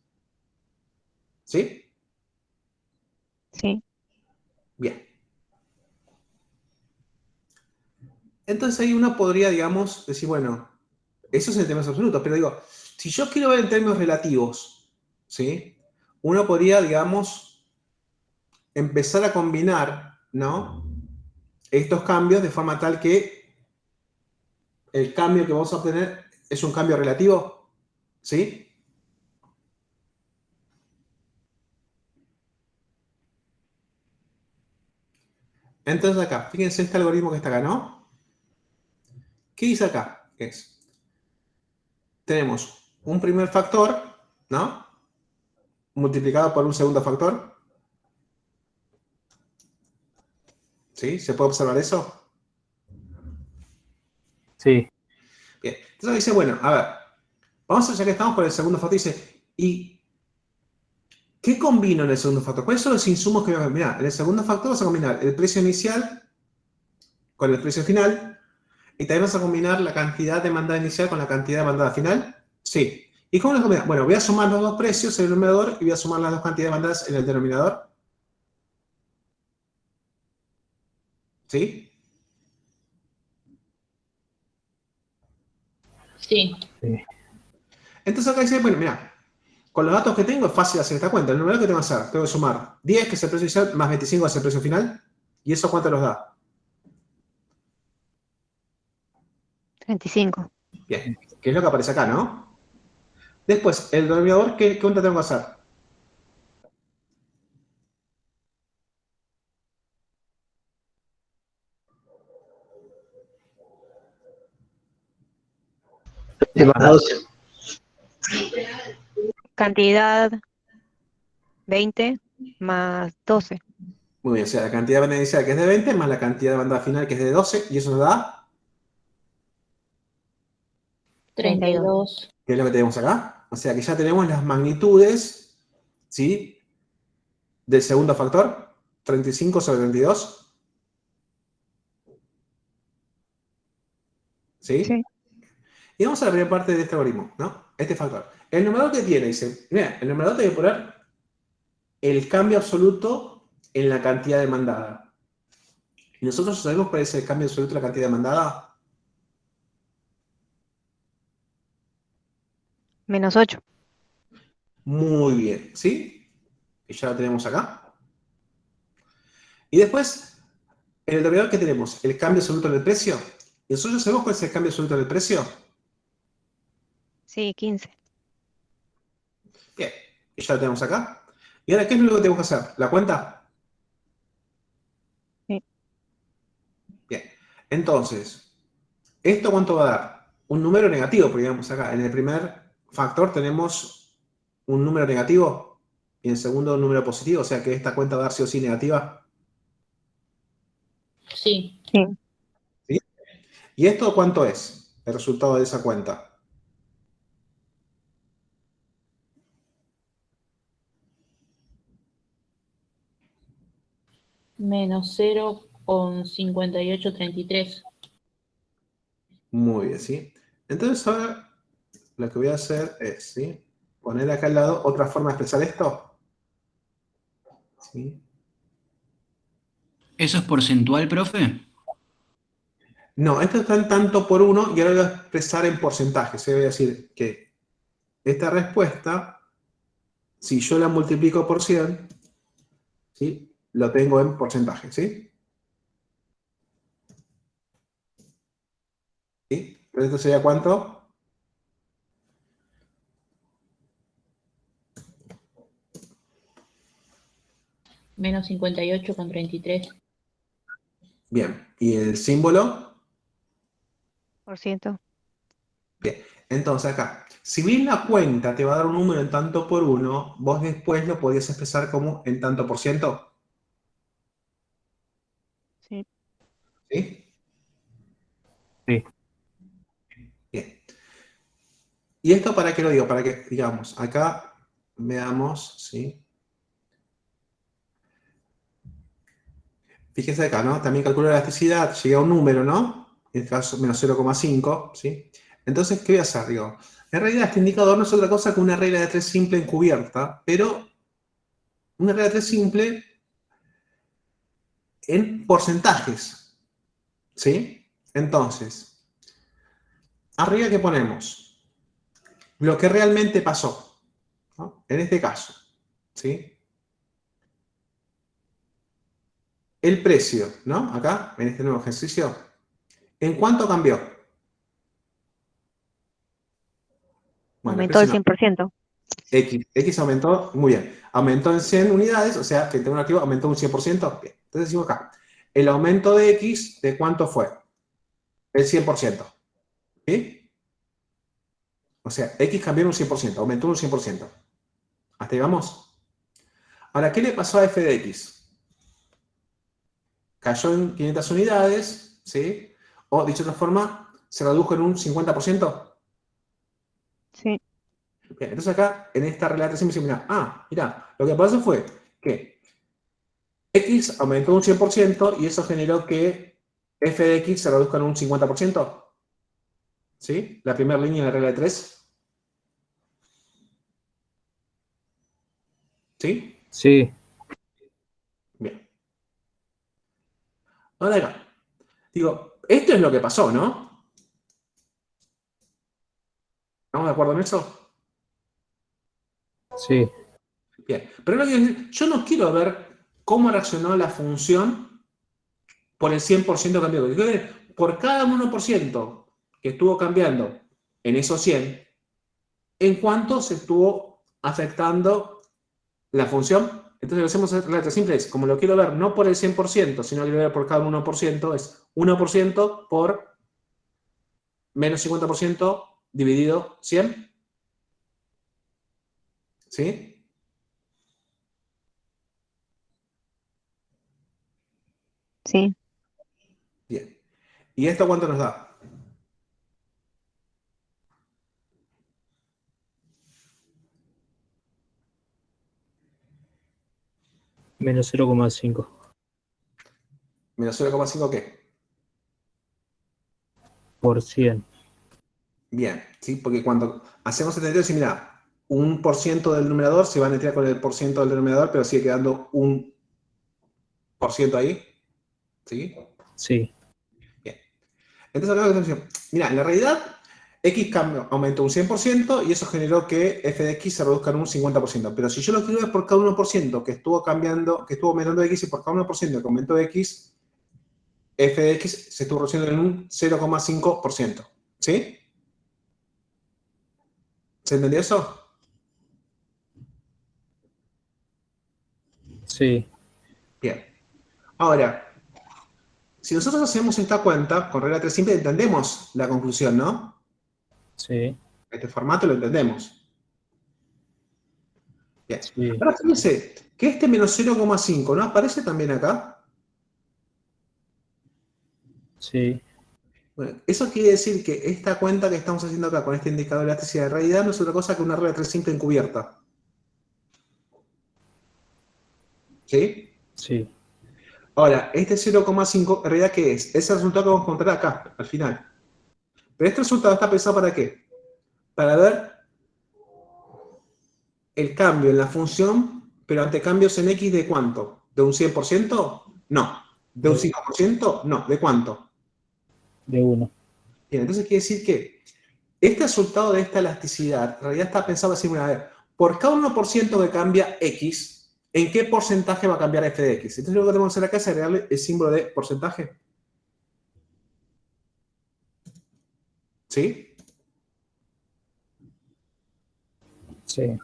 ¿Sí? Sí. Bien. Entonces ahí uno podría, digamos, decir, bueno, eso es en términos absolutos, pero digo, si yo quiero ver en términos relativos, ¿sí? Uno podría, digamos, empezar a combinar, ¿no? Estos cambios de forma tal que el cambio que vamos a obtener es un cambio relativo, ¿sí? Entonces acá, fíjense este algoritmo que está acá, ¿no? ¿Qué dice acá? Tenemos un primer factor, ¿no? Multiplicado por un segundo factor. ¿Sí? ¿Se puede observar eso? Sí. Bien. Entonces dice, bueno, a ver, vamos a ya que estamos por el segundo factor. Dice, ¿y qué combino en el segundo factor? ¿Cuáles son los insumos que voy a combinar? En el segundo factor vas a combinar el precio inicial con el precio final y también vas a combinar la cantidad demandada inicial con la cantidad demandada final. Sí. ¿Y cómo los combinas? Bueno, voy a sumar los dos precios en el numerador y voy a sumar las dos cantidades demandadas en el denominador. ¿Sí? Sí. Sí. Entonces acá dice, bueno, mira, con los datos que tengo es fácil hacer esta cuenta. El número que tengo que hacer, tengo que sumar 10, que es el precio inicial, más 25, que es el precio final. ¿Y eso cuánto nos da? 35. Bien, que es lo que aparece acá, ¿no? Después, el denominador, ¿qué cuenta tengo que hacer? Más 12. Cantidad 20 más 12. Muy bien, o sea, la cantidad de banda inicial que es de 20, más la cantidad de banda final que es de 12, y eso nos da, 32. ¿qué es lo que tenemos acá? O sea, que ya tenemos las magnitudes, ¿sí? Del segundo factor, 35 sobre 32. ¿Sí? Sí. Y vamos a la primera parte de este algoritmo, ¿no? Este factor. El numerador que tiene, dice, mira, el numerador tiene que poner el cambio absoluto en la cantidad demandada. ¿Y nosotros sabemos cuál es el cambio absoluto en la cantidad demandada? -8. Muy bien, ¿sí? Y ya lo tenemos acá. Y después, en el denominador que tenemos, el cambio absoluto en el precio. ¿Y nosotros sabemos cuál es el cambio absoluto en el precio? Sí, 15. Bien, y ya lo tenemos acá. Y ahora, ¿qué es lo que tenemos que hacer? ¿La cuenta? Sí. Bien, entonces, ¿esto cuánto va a dar? Un número negativo, porque digamos acá, en el primer factor tenemos un número negativo y en el segundo un número positivo, o sea que esta cuenta va a dar sí o sí negativa. Sí. Sí. ¿Sí? ¿Y esto cuánto es? El resultado de esa cuenta. Menos 0,5833. Muy bien, ¿sí? Entonces ahora lo que voy a hacer es, ¿sí? Poner acá al lado otra forma de expresar esto. ¿Sí? ¿Eso es porcentual, profe? No, esto está en tanto por uno y ahora lo voy a expresar en porcentaje. Se voy a decir que esta respuesta, si yo la multiplico por 100, ¿sí? Lo tengo en porcentaje, ¿sí? ¿Sí? Entonces esto sería ¿cuánto? Menos 58,33. Bien. ¿Y el símbolo? %. Bien. Entonces acá, si bien la cuenta te va a dar un número en tanto por uno, vos después lo podías expresar como en tanto por ciento. Sí. ¿Sí? Sí. Bien. ¿Y esto para qué lo digo? Para que, digamos, acá veamos, ¿sí? Fíjense acá, ¿no? También calculo la elasticidad, llegué a un número, ¿no? En este caso, menos 0,5, ¿sí? Entonces, ¿qué voy a hacer? Digo, en realidad este indicador no es otra cosa que una regla de 3 simple encubierta, pero una regla de 3 simple en porcentajes, ¿sí? Entonces, arriba que ponemos lo que realmente pasó, ¿no? En este caso, ¿sí? El precio, ¿no? Acá, en este nuevo ejercicio, ¿en cuánto cambió? Bueno, el Aumentó el precio no. 100%. X aumentó, muy bien. Aumentó en 100 unidades, o sea que el tema activo aumentó un 100%. Bien. Entonces decimos acá, el aumento de X, ¿de cuánto fue? El 100%. ¿Sí? O sea, X cambió en un 100%, aumentó un 100%. ¿Hasta ahí vamos? Ahora, ¿qué le pasó a f de X? Cayó en 500 unidades, ¿sí? O, dicho de otra forma, se redujo en un 50%. Sí. Bien, entonces acá, en esta regla simple, mira, lo que pasó fue que X aumentó un 100% y eso generó que f de X se reduzca en un 50%. ¿Sí? La primera línea de la regla de 3. ¿Sí? Sí. Bien. Ahora acá. Digo, esto es lo que pasó, ¿no? ¿Estamos de acuerdo en eso? Sí. Bien. Pero no quiero decir, yo no quiero ver cómo reaccionó la función por el 100% cambiado. Quiero ver por cada 1% que estuvo cambiando en esos 100, en cuánto se estuvo afectando la función. Entonces lo que hacemos es regla simple, es como lo quiero ver no por el 100%, sino que lo quiero ver por cada 1%, es 1% por menos 50% dividido 100. ¿Sí? Sí. Bien. ¿Y esto cuánto nos da? Menos 0,5. ¿Menos 0,5 qué? por 100. Bien, ¿sí? Porque cuando hacemos el tenteo, decimos, mira, 1% del numerador se va a netear con el porciento del denominador, pero sigue quedando 1% ahí. ¿Sí? Sí, Bien. Entonces acá estamos diciendo, mira, en la realidad, X aumentó un 100% y eso generó que f de X se reduzca en un 50%. Pero si yo lo quiero ver por cada 1% que estuvo cambiando, que estuvo aumentando X y por cada 1% que aumentó X, f de X se estuvo reduciendo en un 0,5%. ¿Sí? ¿Se entendió eso? sí, Bien. Ahora, si nosotros hacemos esta cuenta con regla 3 simple, entendemos la conclusión, ¿no? sí, Este formato lo entendemos. Bien. sí, Ahora fíjense que este menos 0,5 ¿no aparece también acá? sí, Bueno, eso quiere decir que esta cuenta que estamos haciendo acá con este indicador de elasticidad de realidad no es otra cosa que una regla 3 simple encubierta. ¿Sí? sí, Ahora, este 0,5 en realidad ¿qué es? Es el resultado que vamos a encontrar acá, al final. Pero este resultado está pensado ¿para qué? Para ver el cambio en la función, pero ante cambios en X ¿de cuánto? ¿De un 100%? No. ¿De un 5%? No. ¿De cuánto? de 1. Bien, entonces quiere decir que este resultado de esta elasticidad en realidad está pensado así, a ver, por cada 1% que cambia X, ¿en qué porcentaje va a cambiar f de X? Entonces lo que tenemos que hacer acá es agregarle el símbolo de porcentaje. ¿Sí? Sí,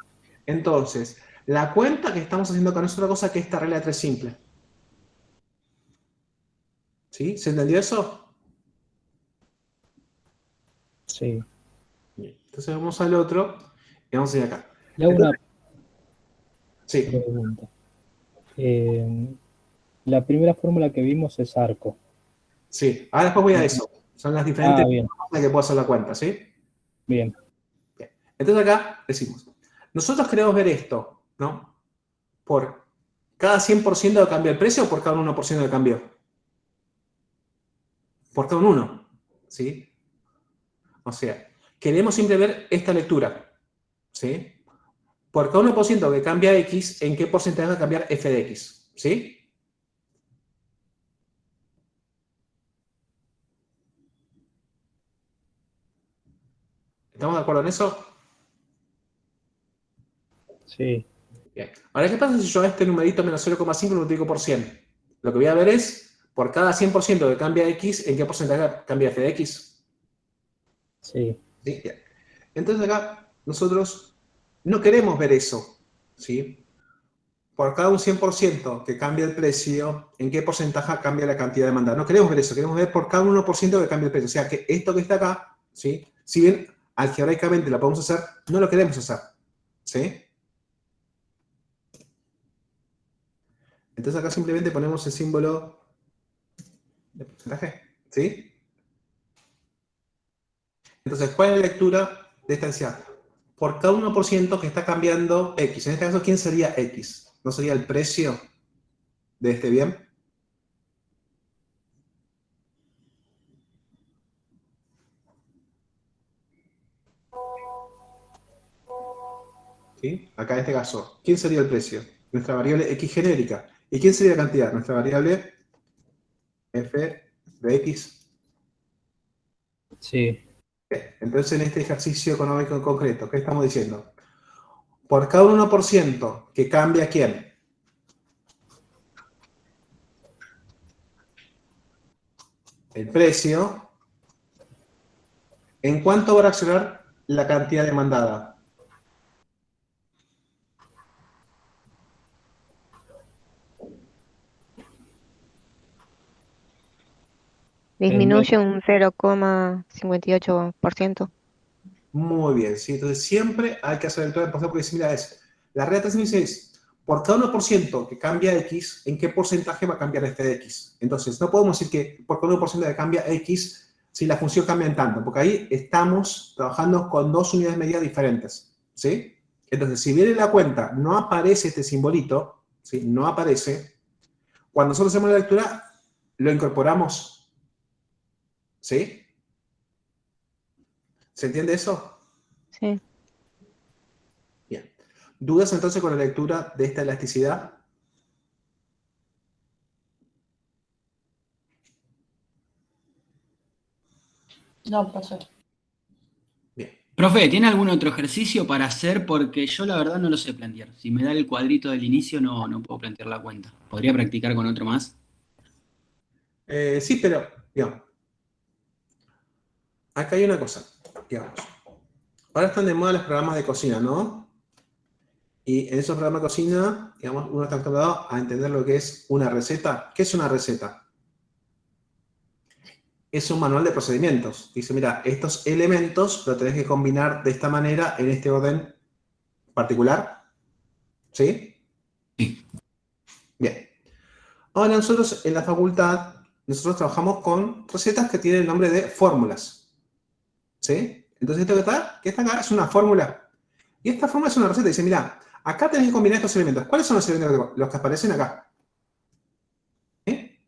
Entonces, la cuenta que estamos haciendo acá no es otra cosa que esta regla de 3 simple. ¿Sí? ¿Se entendió eso? sí. Bien. Entonces vamos al otro y vamos a ir acá. Le hago una Sí, pregunta. La primera fórmula que vimos es arco. sí. Ahora después voy a eso. Son las diferentes Bien, formas en que puedo hacer la cuenta, ¿sí? bien, Bien. Entonces acá decimos, nosotros queremos ver esto, ¿no? Por cada 100% de cambio el precio o por cada 1% de cambio. Por cada un 1, ¿sí? O sea, queremos siempre ver esta lectura, ¿sí? Por cada 1% que cambia X, ¿en qué porcentaje va a cambiar f de X? ¿Sí? ¿Estamos de acuerdo en eso? sí, Bien. Ahora, ¿qué pasa si yo a este numerito menos 0,5 lo multiplico por 100? Lo que voy a ver es, por cada 100% que cambia X, ¿en qué porcentaje cambia f de X? sí, ¿Sí? Bien. Entonces acá nosotros no queremos ver eso, ¿sí? Por cada un 100% que cambia el precio, ¿en qué porcentaje cambia la cantidad demandada? No queremos ver eso, queremos ver por cada 1% que cambia el precio. O sea, que esto que está acá, ¿sí? Si bien algebraicamente lo podemos hacer, no lo queremos hacer, ¿sí? Entonces acá simplemente ponemos el símbolo de porcentaje, ¿sí? Entonces, ¿cuál es la lectura de esta densidad? Por cada 1% que está cambiando X. En este caso, ¿quién sería X? ¿No sería el precio de este bien? ¿Sí? Acá en este caso, ¿quién sería el precio? Nuestra variable X genérica. ¿Y quién sería la cantidad? Nuestra variable f de X. sí. Bien. Entonces, en este ejercicio económico en concreto, ¿qué estamos diciendo? Por cada 1% que cambia ¿quién? El precio. ¿En cuánto va a reaccionar la cantidad demandada? Disminuye un 0,58%. Muy bien, ¿sí? Entonces siempre hay que hacer el plan de porcentaje porque si mira la regla 316, por cada 1% que cambia X, ¿en qué porcentaje va a cambiar f de X? Entonces no podemos decir que por cada 1% que cambia X, si la función cambia en tanto, porque ahí estamos trabajando con dos unidades de medida diferentes, ¿sí? Entonces, si bien en la cuenta no aparece este simbolito, ¿sí? No aparece, cuando nosotros hacemos la lectura, lo incorporamos, ¿sí? ¿Se entiende eso? Sí. Bien. ¿Dudas entonces con la lectura de esta elasticidad? No, profesor. Bien. Profe, ¿tiene algún otro ejercicio para hacer? Porque yo la verdad no lo sé plantear. Si me da el cuadrito del inicio no puedo plantear la cuenta. ¿Podría practicar con otro más? Sí, pero, digamos, acá hay una cosa, digamos. Ahora están de moda los programas de cocina, ¿no? Y en esos programas de cocina, digamos, uno está acostumbrado a entender lo que es una receta. ¿Qué es una receta? Es un manual de procedimientos. Dice, mira, estos elementos los tenés que combinar de esta manera, en este orden particular. ¿Sí? Sí. Bien. Ahora nosotros en la facultad, nosotros trabajamos con recetas que tienen el nombre de fórmulas. ¿Sí? Entonces esto que está acá es una fórmula. Y esta fórmula es una receta. Dice, mira, acá tenés que combinar estos elementos. ¿Cuáles son los elementos los que aparecen acá? ¿Sí?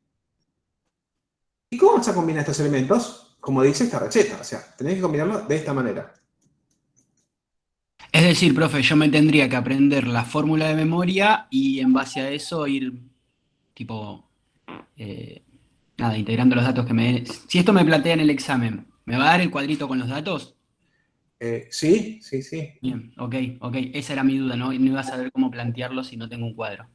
¿Y cómo vas a combinar estos elementos? Como dice esta receta. O sea, tenés que combinarlos de esta manera. Es decir, profe, yo me tendría que aprender la fórmula de memoria y en base a eso ir, tipo, eh, nada, integrando los datos que me den. Si esto me plantea en el examen, ¿me va a dar el cuadrito con los datos? Sí, sí, sí. Bien, ok. Esa era mi duda, ¿no? No iba a saber cómo plantearlo si no tengo un cuadro.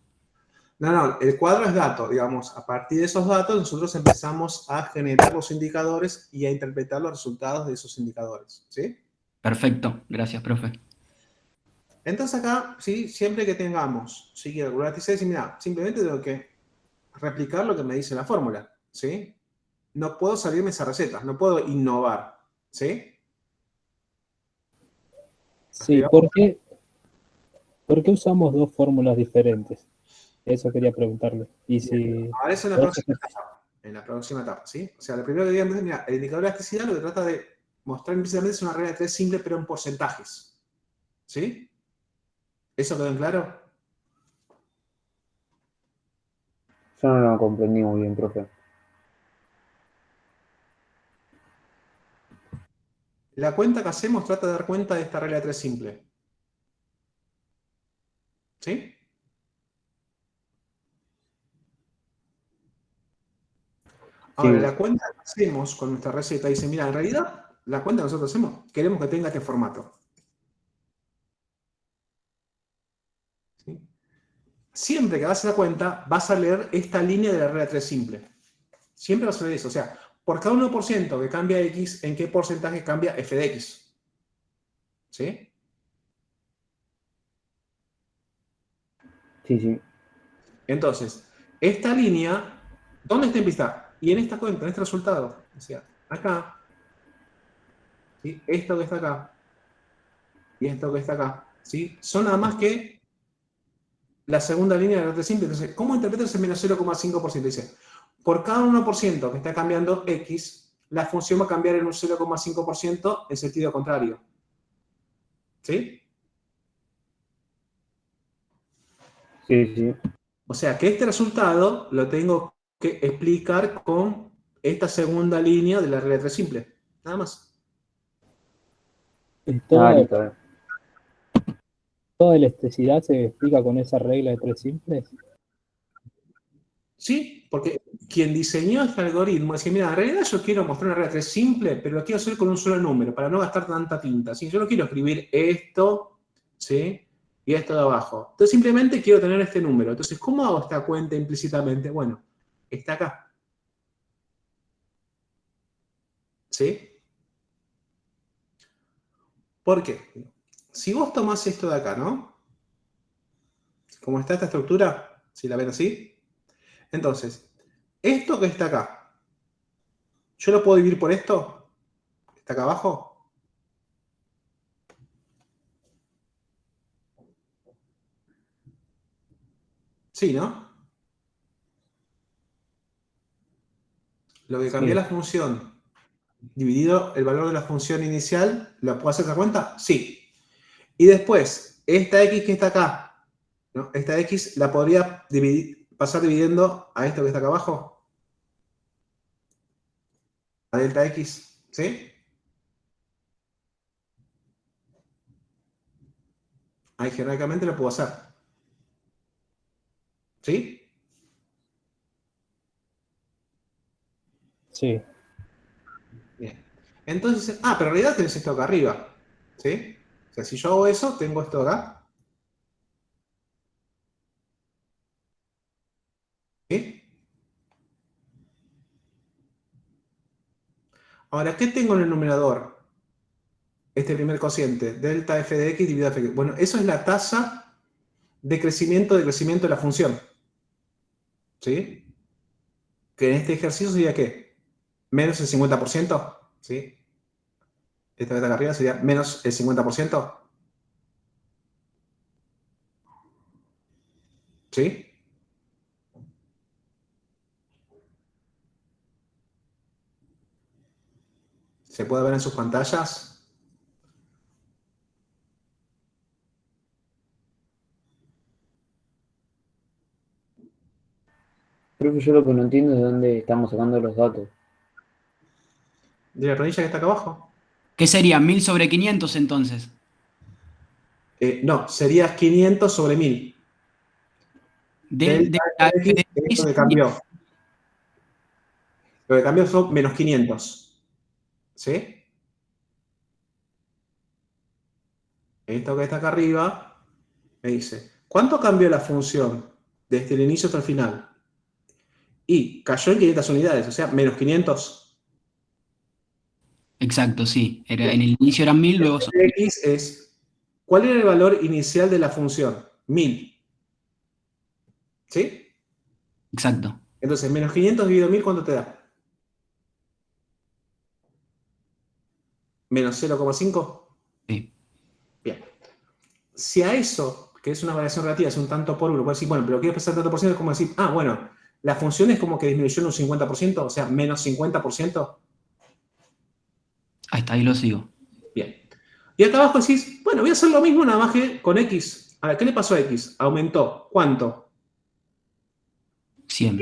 No, el cuadro es dato, digamos. A partir de esos datos, nosotros empezamos a generar los indicadores y a interpretar los resultados de esos indicadores. ¿Sí? Perfecto, gracias, profe. Entonces acá, ¿sí? Siempre que tengamos, ¿sí? Que calcular TC, mira, simplemente tengo que replicar lo que me dice la fórmula. ¿Sí? No puedo salirme esa receta, no puedo innovar. ¿Sí? Sí, ¿por qué usamos dos fórmulas diferentes? Eso quería preguntarle. Y si... Ahora eso en la próxima etapa. En la próxima etapa, ¿sí? O sea, lo primero que digo es, mira, el indicador de elasticidad lo que trata de mostrar implícitamente es una regla de 3 simple, pero en porcentajes. ¿Sí? ¿Eso quedó en claro? Yo no lo comprendí muy bien, profe. La cuenta que hacemos trata de dar cuenta de esta regla de 3 simple. ¿Sí? Ahora, Sí, la cuenta que hacemos con nuestra receta dice, mira, en realidad, la cuenta que nosotros hacemos, queremos que tenga este formato. ¿Sí? Siempre que hagas la cuenta, vas a leer esta línea de la regla de 3 simple. Siempre vas a leer eso. O sea, por cada 1% que cambia X, ¿en qué porcentaje cambia f de X? ¿Sí? sí. Entonces, esta línea, ¿dónde está implícita? Y en esta cuenta, en este resultado. O sea, acá, ¿sí? Esto que está acá, y esto que está acá, ¿sí? Son nada más que la segunda línea de la regla simple. Entonces, ¿cómo interpretas el menos 0,5%? Dice, por cada 1% que está cambiando X, la función va a cambiar en un 0,5% en sentido contrario. ¿Sí? Sí. O sea, que este resultado lo tengo que explicar con esta segunda línea de la regla de 3 simple. Nada más. Listo. ¿Toda elasticidad se explica con esa regla de 3 simples? Sí, porque quien diseñó este algoritmo decía, mira, en realidad yo quiero mostrar una regla de 3 simple, pero lo quiero hacer con un solo número, para no gastar tanta tinta. ¿Sí? Yo no quiero escribir esto, ¿sí? Y esto de abajo. Entonces simplemente quiero tener este número. Entonces, ¿cómo hago esta cuenta implícitamente? Bueno, está acá. ¿Sí? ¿Por qué? Si vos tomás esto de acá, ¿no? Como está esta estructura, si la ven así. Entonces, esto que está acá, ¿yo lo puedo dividir por esto? ¿Está acá abajo? Sí, ¿no? Lo que cambié Sí. la función, dividido el valor de la función inicial, ¿lo puedo hacer esa cuenta? Sí. Y después, esta x que está acá, ¿no? Esta x la podría pasar dividiendo a esto que está acá abajo, a delta x, ¿sí? ahí jerárquicamente lo puedo hacer. ¿Sí? Sí. Bien. Entonces, pero en realidad tenés esto acá arriba. ¿Sí? O sea, si yo hago eso, tengo esto acá. ¿Sí? Ahora, ¿qué tengo en el numerador? Este primer cociente, delta f de x dividido f de x. Bueno, eso es la tasa de crecimiento de la función. ¿Sí? Que en este ejercicio sería ¿qué? Menos el 50%. ¿Sí? Esta vez de acá arriba sería menos el 50%. ¿Sí? ¿Se puede ver en sus pantallas? Profe, yo lo que no entiendo es de dónde estamos sacando los datos. ¿De la planilla que está acá abajo? ¿Qué sería? 1000 sobre 500 entonces. No, sería 500 sobre 1000. De la Delta f de X es x lo que cambió. Lo que cambió fue menos 500. ¿Sí? Esto que está acá arriba me dice, ¿cuánto cambió la función desde el inicio hasta el final? Y cayó en 500 unidades, o sea, menos 500. Exacto, sí. En el inicio eran 1000, luego son... X es, ¿cuál era el valor inicial de la función? 1000. ¿Sí? Exacto. Entonces, menos 500 dividido 1000, ¿cuánto te da? Menos 0,5. Sí. Bien. Si a eso, que es una variación relativa, es un tanto por uno, puedes decir, bueno, pero quiero expresar tanto por ciento, es como decir, bueno, la función es como que disminuyó en un 50%, o sea, menos 50%. Hasta ahí lo sigo. Bien. Y acá abajo decís, bueno, voy a hacer lo mismo nada más que con X. A ver, ¿qué le pasó a X? Aumentó. ¿Cuánto? 100.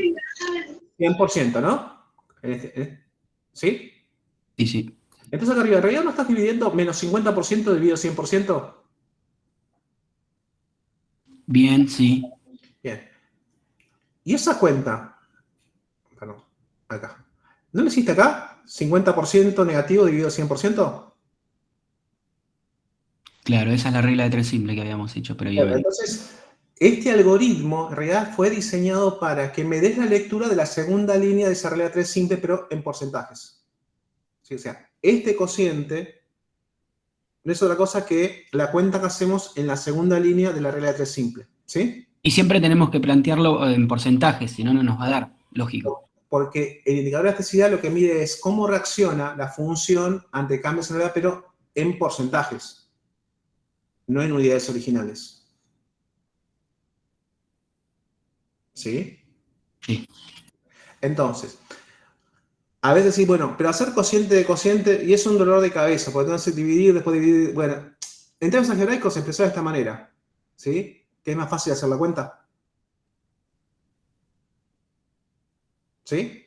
100%, ¿no? ¿Sí? Sí, sí. Entonces acá arriba, ¿en realidad no estás dividiendo menos 50% dividido 100%? Bien, sí. Bien. Y esa cuenta, perdón, acá. ¿No lo hiciste acá? 50% negativo dividido 100%. Claro, esa es la regla de 3 simple que habíamos hecho Bueno, previamente. entonces, este algoritmo en realidad fue diseñado para que me des la lectura de la segunda línea de esa regla de 3 simple, pero en porcentajes. ¿Sí? O sea, este cociente no es otra cosa que la cuenta que hacemos en la segunda línea de la regla de 3 simple. ¿Sí? Y siempre tenemos que plantearlo en porcentajes, si no, no nos va a dar. Lógico. Porque el indicador de elasticidad lo que mide es cómo reacciona la función ante cambios en la regla, pero en porcentajes, no en unidades originales. ¿Sí? Sí. Entonces, a veces sí, bueno, pero hacer cociente de cociente, y es un dolor de cabeza, porque tengo que dividir, después dividir, bueno, en términos algebraicos se empezó de esta manera, ¿sí? Que es más fácil hacer la cuenta. ¿Sí?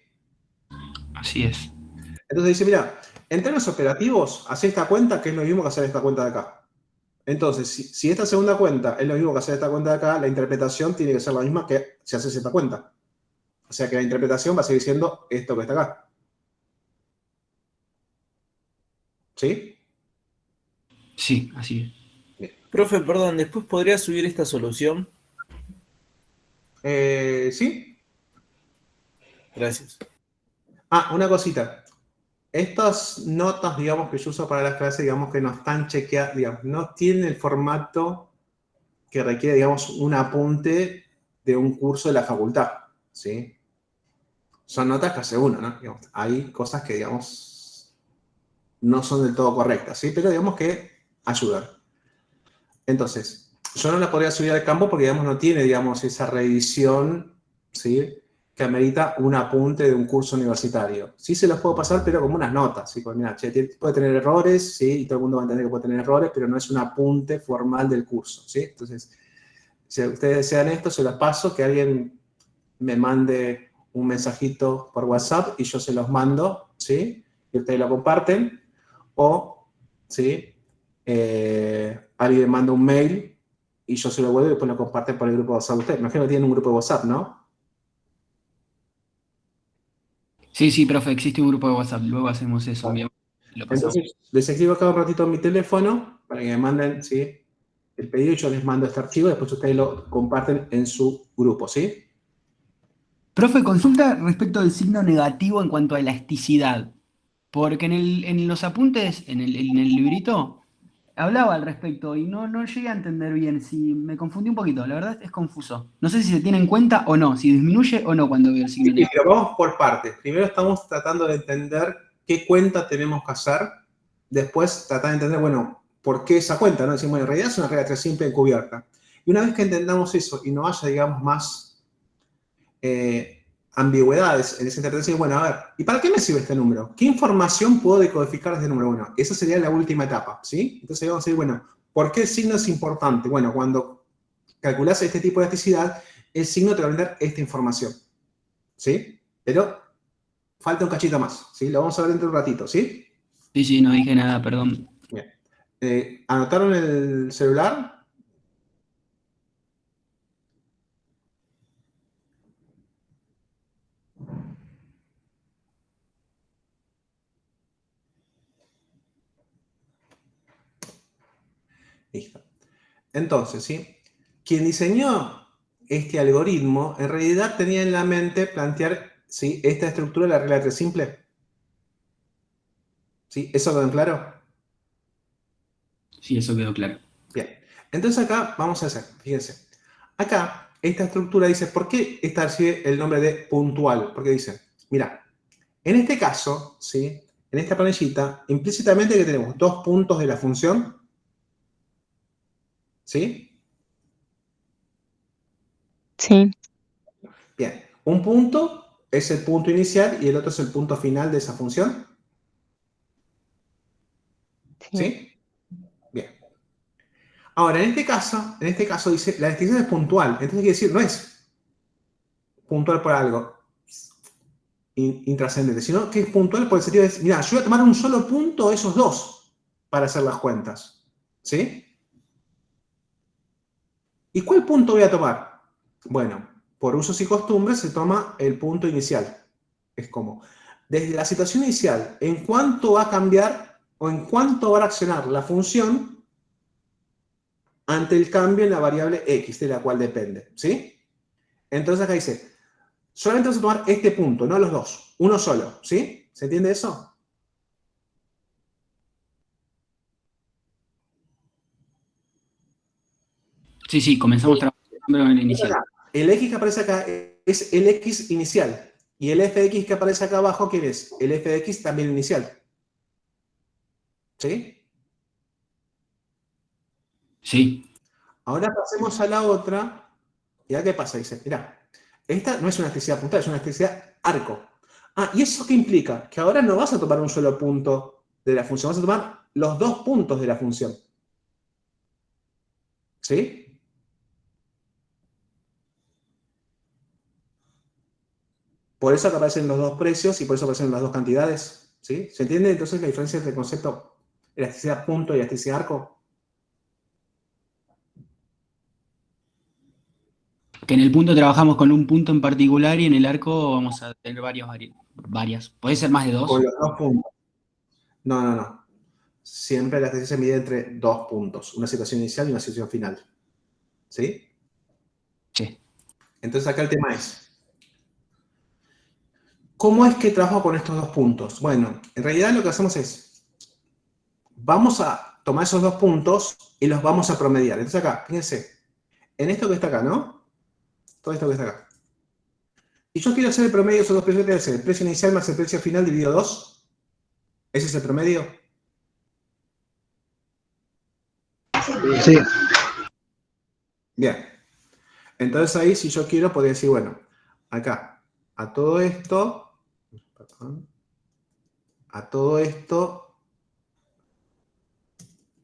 Así es. Entonces dice, mira, en términos operativos, hacer esta cuenta, que es lo mismo que hacer esta cuenta de acá. Entonces, si esta segunda cuenta es lo mismo que hacer esta cuenta de acá, la interpretación tiene que ser la misma que si haces esta cuenta. O sea que la interpretación va a seguir siendo esto que está acá. ¿Sí? Sí, así es. Profe, perdón, ¿después podría subir esta solución? ¿Sí? Gracias. Una cosita. Estas notas, digamos, que yo uso para las clases, digamos, que no están chequeadas, digamos, no tienen el formato que requiere, digamos, un apunte de un curso de la facultad, ¿sí? Son notas que hace uno, ¿no? Digamos, hay cosas que, digamos, no son del todo correctas, ¿sí? Pero digamos que ayudan. Entonces, yo no la podría subir al campo porque, digamos, no tiene, digamos, esa reedición, ¿sí? Que amerita un apunte de un curso universitario. Sí se los puedo pasar, pero como unas notas, ¿sí? Porque, mira, puede tener errores, ¿sí? Y todo el mundo va a entender que puede tener errores, pero no es un apunte formal del curso, ¿sí? Entonces, si ustedes desean esto, se los paso, que alguien me mande un mensajito por WhatsApp y yo se los mando, ¿sí? Y ustedes lo comparten, o, ¿sí? Alguien manda un mail y yo se lo vuelvo y después lo comparten por el grupo de WhatsApp de ustedes. Me imagino que tienen un grupo de WhatsApp, ¿no? Sí, sí, profe, existe un grupo de WhatsApp. Luego hacemos eso. Lo pasamos. Entonces, les escribo cada ratito mi teléfono para que me manden, ¿sí?, el pedido y yo les mando este archivo, después ustedes lo comparten en su grupo, ¿sí? Profe, consulta respecto del signo negativo en cuanto a elasticidad. Porque en los apuntes, en el librito, hablaba al respecto y no llegué a entender bien. Si me confundí un poquito, la verdad es confuso. No sé si se tiene en cuenta o no, si disminuye o no cuando veo el signo Sí, negativo. pero vamos por partes. Primero estamos tratando de entender qué cuenta tenemos que hacer. Después tratar de entender, bueno, por qué esa cuenta, ¿no? Decimos, bueno, en realidad es una regla 3 simple encubierta. Y una vez que entendamos eso y no haya, digamos, más ambigüedades en ese interpretación, bueno, a ver, ¿y para qué me sirve este número? ¿Qué información puedo decodificar desde el número 1? Esa sería la última etapa, ¿sí? Entonces vamos a decir, bueno, ¿por qué el signo es importante? Bueno, cuando calculas este tipo de elasticidad, el signo te va a brindar esta información, ¿sí? Pero falta un cachito más, ¿sí? Lo vamos a ver dentro de un ratito, ¿sí? Sí, sí, no dije nada, perdón. Bien. ¿Anotaron el celular? Listo. Entonces, ¿sí? Quien diseñó este algoritmo, en realidad tenía en la mente plantear, ¿sí?, esta estructura de la regla 3 simple. ¿Sí? ¿Eso quedó en claro? Sí, eso quedó claro. Bien. Entonces acá vamos a hacer, fíjense. Acá, esta estructura dice, ¿por qué esta recibe el nombre de puntual? Porque dice, mira, en este caso, ¿sí?, en esta planillita, implícitamente que tenemos 2 puntos de la función, ¿sí? Sí. Bien, un punto es el punto inicial y el otro es el punto final de esa función, ¿sí? Bien. Ahora, en este caso dice, la distinción es puntual, entonces quiere decir, no es puntual por algo intrascendente, sino que es puntual por el sentido de, mira, yo voy a tomar un solo punto de esos dos para hacer las cuentas, ¿sí? ¿Y cuál punto voy a tomar? Bueno, por usos y costumbres se toma el punto inicial. Es como, desde la situación inicial, ¿en cuánto va a cambiar o en cuánto va a reaccionar la función ante el cambio en la variable x, de la cual depende? ¿Sí? Entonces acá dice, solamente vamos a tomar este punto, no los dos, uno solo, ¿sí? ¿Se entiende eso? Sí, sí, comenzamos trabajando en el inicial. El x que aparece acá es el x inicial. Y el f de x que aparece acá abajo, ¿quién es? El f de x también inicial. ¿Sí? Sí. Ahora pasemos a la otra. ¿Y ahora qué pasa? Dice, mira, esta no es una elasticidad puntual, es una elasticidad arco. Ah, ¿y eso qué implica? Que ahora no vas a tomar un solo punto de la función, vas a tomar los 2 puntos de la función. ¿Sí? Por eso acá aparecen los 2 precios y por eso aparecen las 2 cantidades. ¿Sí? ¿Se entiende entonces la diferencia entre el concepto elasticidad punto y elasticidad arco? Que en el punto trabajamos con un punto en particular y en el arco vamos a tener varias. ¿Puede ser más de 2? Con los 2 puntos. No. Siempre la elasticidad se mide entre 2 puntos. Una situación inicial y una situación final. ¿Sí? Sí. Entonces acá el tema es, ¿cómo es que trabajo con estos 2 puntos? Bueno, en realidad lo que hacemos es, vamos a tomar esos 2 puntos y los vamos a promediar. Entonces acá, fíjense, en esto que está acá, ¿no? Todo esto que está acá. Y yo quiero hacer el promedio de esos 2 precios, debe ser el precio inicial más el precio final dividido 2. ¿Ese es el promedio? Sí. Bien. Entonces ahí, si yo quiero, podría decir, bueno, acá, a todo esto,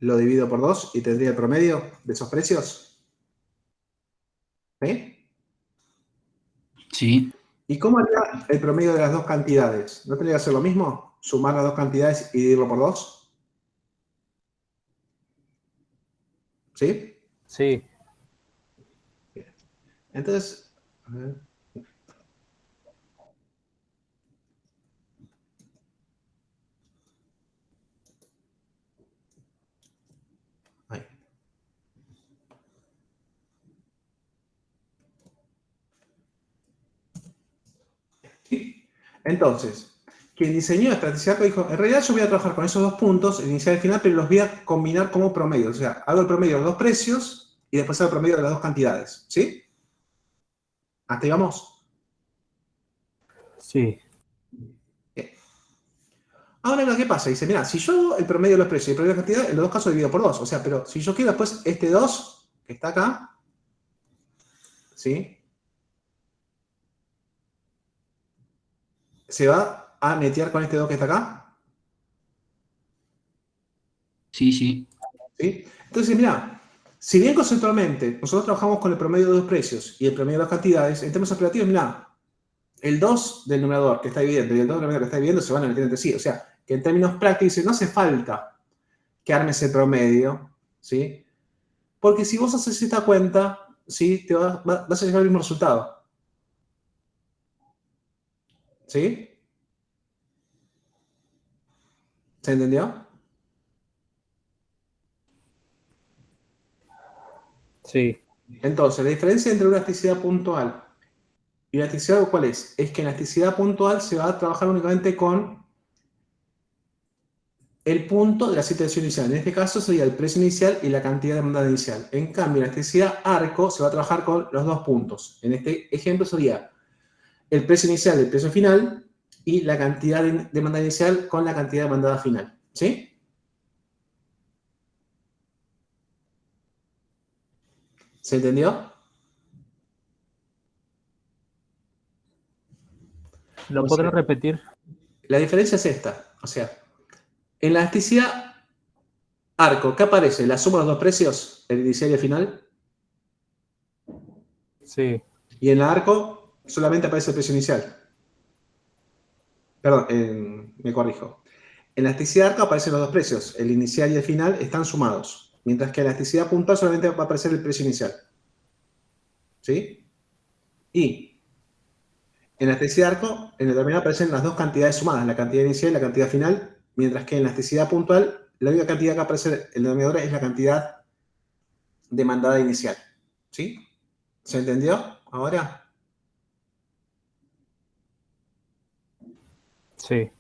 lo divido por 2 y tendría el promedio de esos precios. ¿Sí? Sí. ¿Y cómo haría el promedio de las 2 cantidades? ¿No tendría que hacer lo mismo? ¿Sumar las 2 cantidades y dividirlo por 2? ¿Sí? Sí. Entonces, a ver. Ahí. Entonces, quien diseñó esta estrategia dijo, en realidad yo voy a trabajar con esos dos puntos, el inicial y el final, pero los voy a combinar como promedio. O sea, hago el promedio de los dos precios y después hago el promedio de las dos cantidades. ¿Sí? ¿Hasta ahí vamos? Sí. Bien. Ahora, ¿qué pasa? Dice, mira, si yo hago el promedio de los precios y el promedio de la cantidad, en los dos casos divido por 2. O sea, pero si yo quiero después este 2, que está acá, ¿sí? Se va a netear con este 2 que está acá. Sí, sí. ¿Sí? Entonces, mira, si bien conceptualmente nosotros trabajamos con el promedio de los precios y el promedio de las cantidades, en términos operativos, mira, el 2 del numerador que está dividiendo y el 2 del numerador que está dividiendo se van a meter entre sí. O sea, que en términos prácticos no hace falta que armes el promedio, ¿sí? Porque si vos haces esta cuenta, ¿sí? Vas a llegar al mismo resultado. ¿Sí? ¿Se entendió? Sí. Entonces, la diferencia entre una elasticidad puntual y una elasticidad, ¿cuál es? Es que en la elasticidad puntual se va a trabajar únicamente con el punto de la situación inicial. En este caso sería el precio inicial y la cantidad demandada inicial. En cambio, en la elasticidad arco se va a trabajar con los dos puntos. En este ejemplo sería el precio inicial y el precio final y la cantidad de demanda inicial con la cantidad demandada final. ¿Sí? ¿Se entendió? ¿Lo O podrás sea, repetir? la diferencia es esta. O sea, en la elasticidad arco, ¿qué aparece? ¿La suma de los dos precios, el inicial y el final? Sí. Y en la arco solamente aparece el precio inicial. Perdón, me corrijo. En la elasticidad arco aparecen los dos precios, el inicial y el final están sumados, mientras que en la elasticidad puntual solamente va a aparecer el precio inicial. ¿Sí? Y en la elasticidad arco, en el determinado aparecen las dos cantidades sumadas, la cantidad inicial y la cantidad final, mientras que en la elasticidad puntual, la única cantidad que aparece en el denominador es la cantidad demandada inicial. ¿Sí? ¿Se entendió ahora? Sí.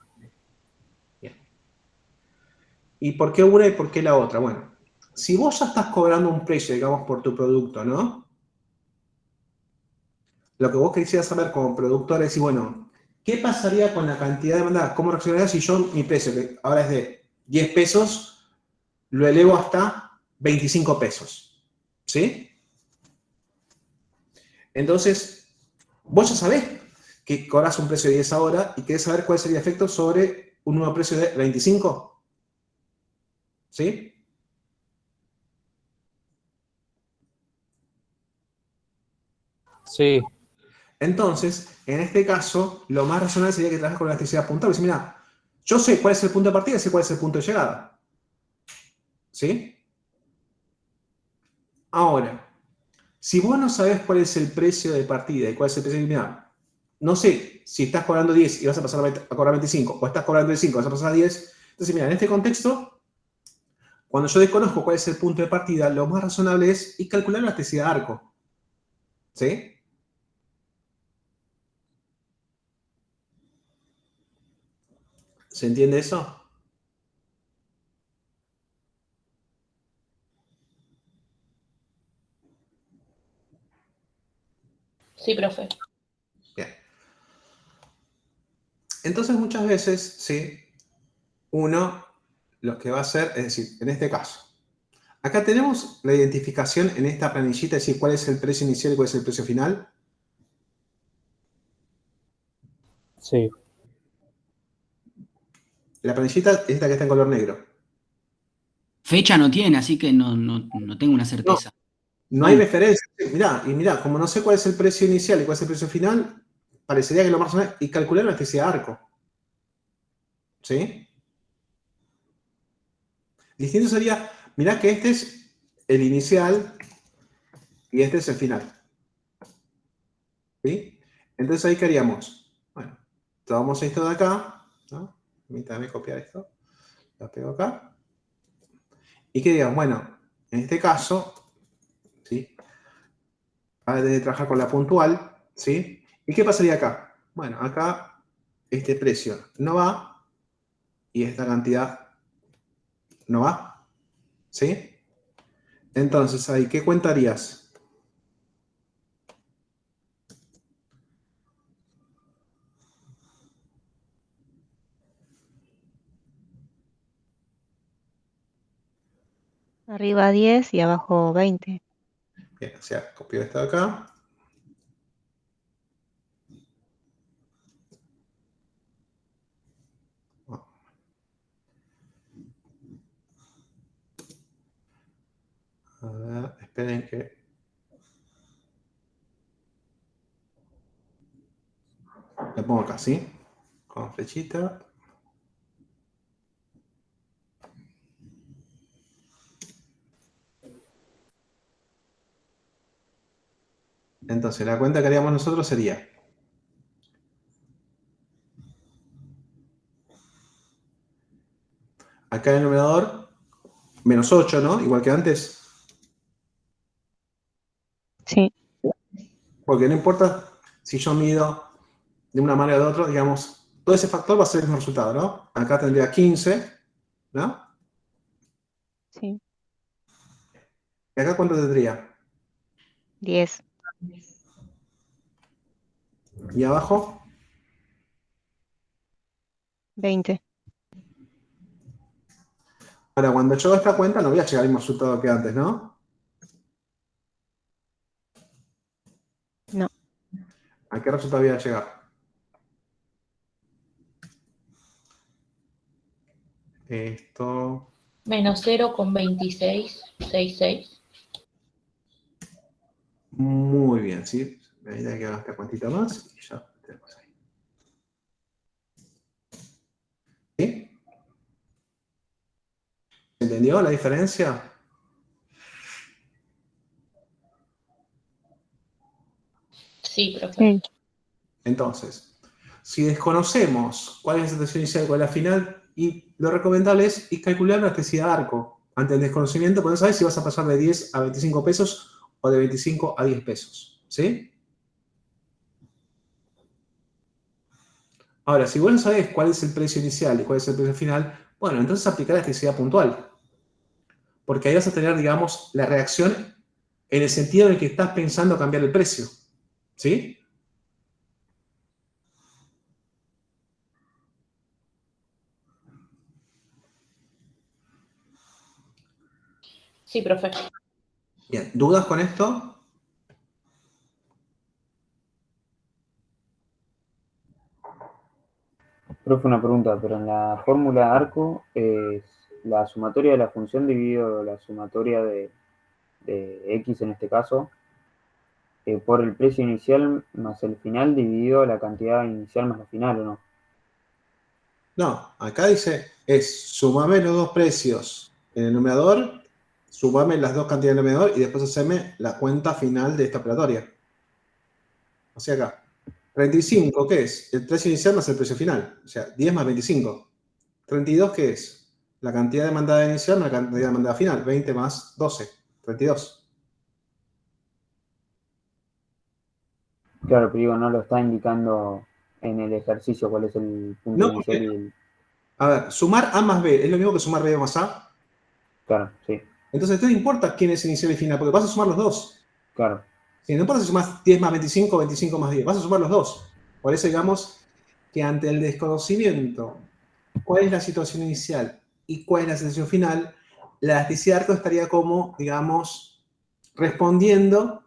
¿Y por qué una y por qué la otra? Bueno, si vos ya estás cobrando un precio, digamos, por tu producto, ¿no? Lo que vos quisieras saber como productor es, bueno, ¿qué pasaría con la cantidad demandada? ¿Cómo reaccionaría si yo mi precio, que ahora es de 10 pesos, lo elevo hasta 25 pesos? ¿Sí? Entonces, vos ya sabés que cobras un precio de 10 ahora y querés saber cuál sería el efecto sobre un nuevo precio de 25. ¿Sí? Sí. Entonces, en este caso, lo más razonable sería que trabajes con la elasticidad puntual. Dice, mira, yo sé cuál es el punto de partida y sé cuál es el punto de llegada. ¿Sí? Ahora, si vos no sabés cuál es el precio de partida y cuál es el precio de mira, no sé si estás cobrando 10 y vas a pasar a cobrar 25, o estás cobrando 25 y vas a pasar a 10. Entonces, mira, en este contexto, cuando yo desconozco cuál es el punto de partida, lo más razonable es ir calcular la elasticidad de arco. ¿Sí? ¿Se entiende eso? Sí, profe. Bien. Entonces, muchas veces, sí, uno lo que va a hacer, es decir, en este caso, acá tenemos la identificación en esta planillita, es decir, cuál es el precio inicial y cuál es el precio final. Sí. La planillita es esta que está en color negro. Fecha no tiene, así que no tengo una No, certeza. no hay referencia. Mirá, como no sé cuál es el precio inicial y cuál es el precio final, parecería que lo más razonable es calcular la elasticidad de arco. ¿Sí? Distinto sería, mirá que este es el inicial y este es el final. ¿Sí? Entonces ahí, ¿qué haríamos? Bueno, tomamos esto de acá, ¿no? Permítame copiar esto. Lo pego acá. Y que digamos, bueno, en este caso, ¿sí? Ahora debe trabajar con la puntual, ¿sí? ¿Y qué pasaría acá? Bueno, acá este precio no va y esta cantidad no va, ¿sí? Entonces ahí, ¿qué cuentarías? Arriba 10 y abajo 20. Bien, o sea, copio esto de acá. A ver, esperen que... Le pongo acá, ¿sí? Con flechita. Entonces, la cuenta que haríamos nosotros sería... Acá en el numerador, menos 8, ¿no? Igual que antes. Sí. Porque no importa si yo mido de una manera o de otra, digamos, todo ese factor va a ser el mismo resultado, ¿no? Acá tendría 15, ¿no? Sí. ¿Y acá cuánto tendría? 10. ¿Y abajo? 20. Ahora, cuando yo hago esta cuenta, no voy a llegar al mismo resultado que antes, ¿no? No. ¿A qué resultado voy a llegar? Esto... Menos 0,2666. Muy bien, ¿sí? Ahí hay que hacer esta cuantita más y ya tenemos ahí. ¿Sí? ¿Se entendió la diferencia? Sí, profe. Sí. Entonces, si desconocemos cuál es la situación inicial y cuál es la final, y lo recomendable es calcular la elasticidad de arco. Ante el desconocimiento, podés saber si vas a pasar de 10 a 25 pesos o de 25 a 10 pesos. ¿Sí? Ahora, si vos no sabés cuál es el precio inicial y cuál es el precio final, bueno, entonces aplicar la elasticidad puntual. Porque ahí vas a tener, digamos, la reacción en el sentido en el que estás pensando cambiar el precio. ¿Sí? Sí, profe. Bien, ¿dudas con esto? Profe, una pregunta, pero en la fórmula arco es la sumatoria de la función dividido la sumatoria de x en este caso, por el precio inicial más el final dividido la cantidad inicial más la final, ¿o no? No, acá dice, es sumame los dos precios en el numerador, sumame las dos cantidades en el numerador y después haceme la cuenta final de esta operatoria. O sea acá, 35, ¿qué es? El precio inicial más el precio final. O sea, 10 más 25. 32, ¿qué es? La cantidad demandada inicial más la cantidad demandada final. 20 más 12. 32. Claro, pero digo, no lo está indicando en el ejercicio cuál es el punto No, inicial y porque, el... a ver, sumar A más B es lo mismo que sumar B más A. Claro, sí, Entonces, no importa quién es inicial y final, porque vas a sumar los dos. claro. Sí, no importa si sumas 10 más 25 o 25 más 10, vas a sumar los dos. Por eso digamos que ante el desconocimiento, cuál es la situación inicial y cuál es la situación final, la elasticidad de arco estaría como, digamos, respondiendo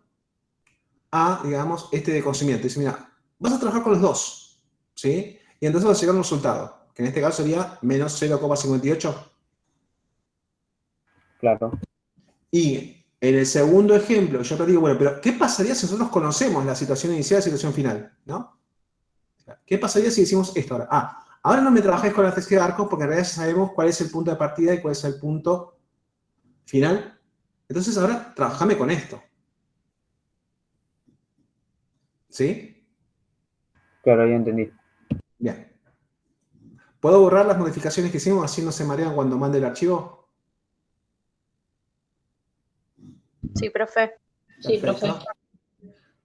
a, digamos, este desconocimiento. Dice, mira, vas a trabajar con los dos, ¿sí? Y entonces vas a llegar a un resultado, que en este caso sería menos 0,58. Claro, Y en el segundo ejemplo, yo te digo, bueno, pero ¿qué pasaría si nosotros conocemos la situación inicial y la situación final? ¿No? ¿Qué pasaría si decimos esto ahora? Ahora no me trabajáis con la elasticidad de arcos porque en realidad ya sabemos cuál es el punto de partida y cuál es el punto final. Entonces ahora trabajame con esto. ¿Sí? Claro, ya entendí. Bien. ¿Puedo borrar las modificaciones que hicimos así no se marean cuando mande el archivo? Sí, profe. Sí, profe. Perfecto.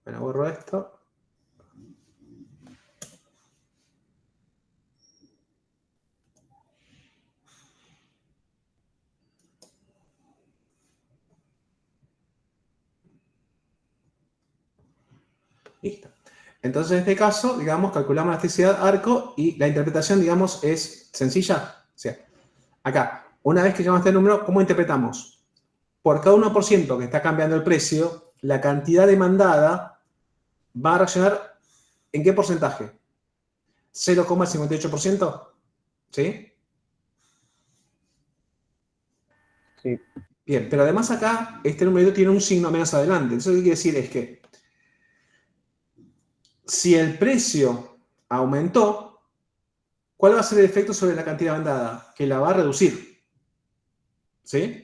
Bueno, borro esto. Listo. Entonces, en este caso, digamos, calculamos la elasticidad arco y la interpretación, digamos, es sencilla. O sea, acá, una vez que llegamos a este número, ¿cómo interpretamos? Por cada 1% que está cambiando el precio, la cantidad demandada va a reaccionar ¿en qué porcentaje? ¿0,58%? ¿Sí? Sí, Bien, pero además acá, este numerito tiene un signo menos adelante. Eso lo que quiere decir es que si el precio aumentó, ¿cuál va a ser el efecto sobre la cantidad demandada? Que la va a reducir. ¿Sí?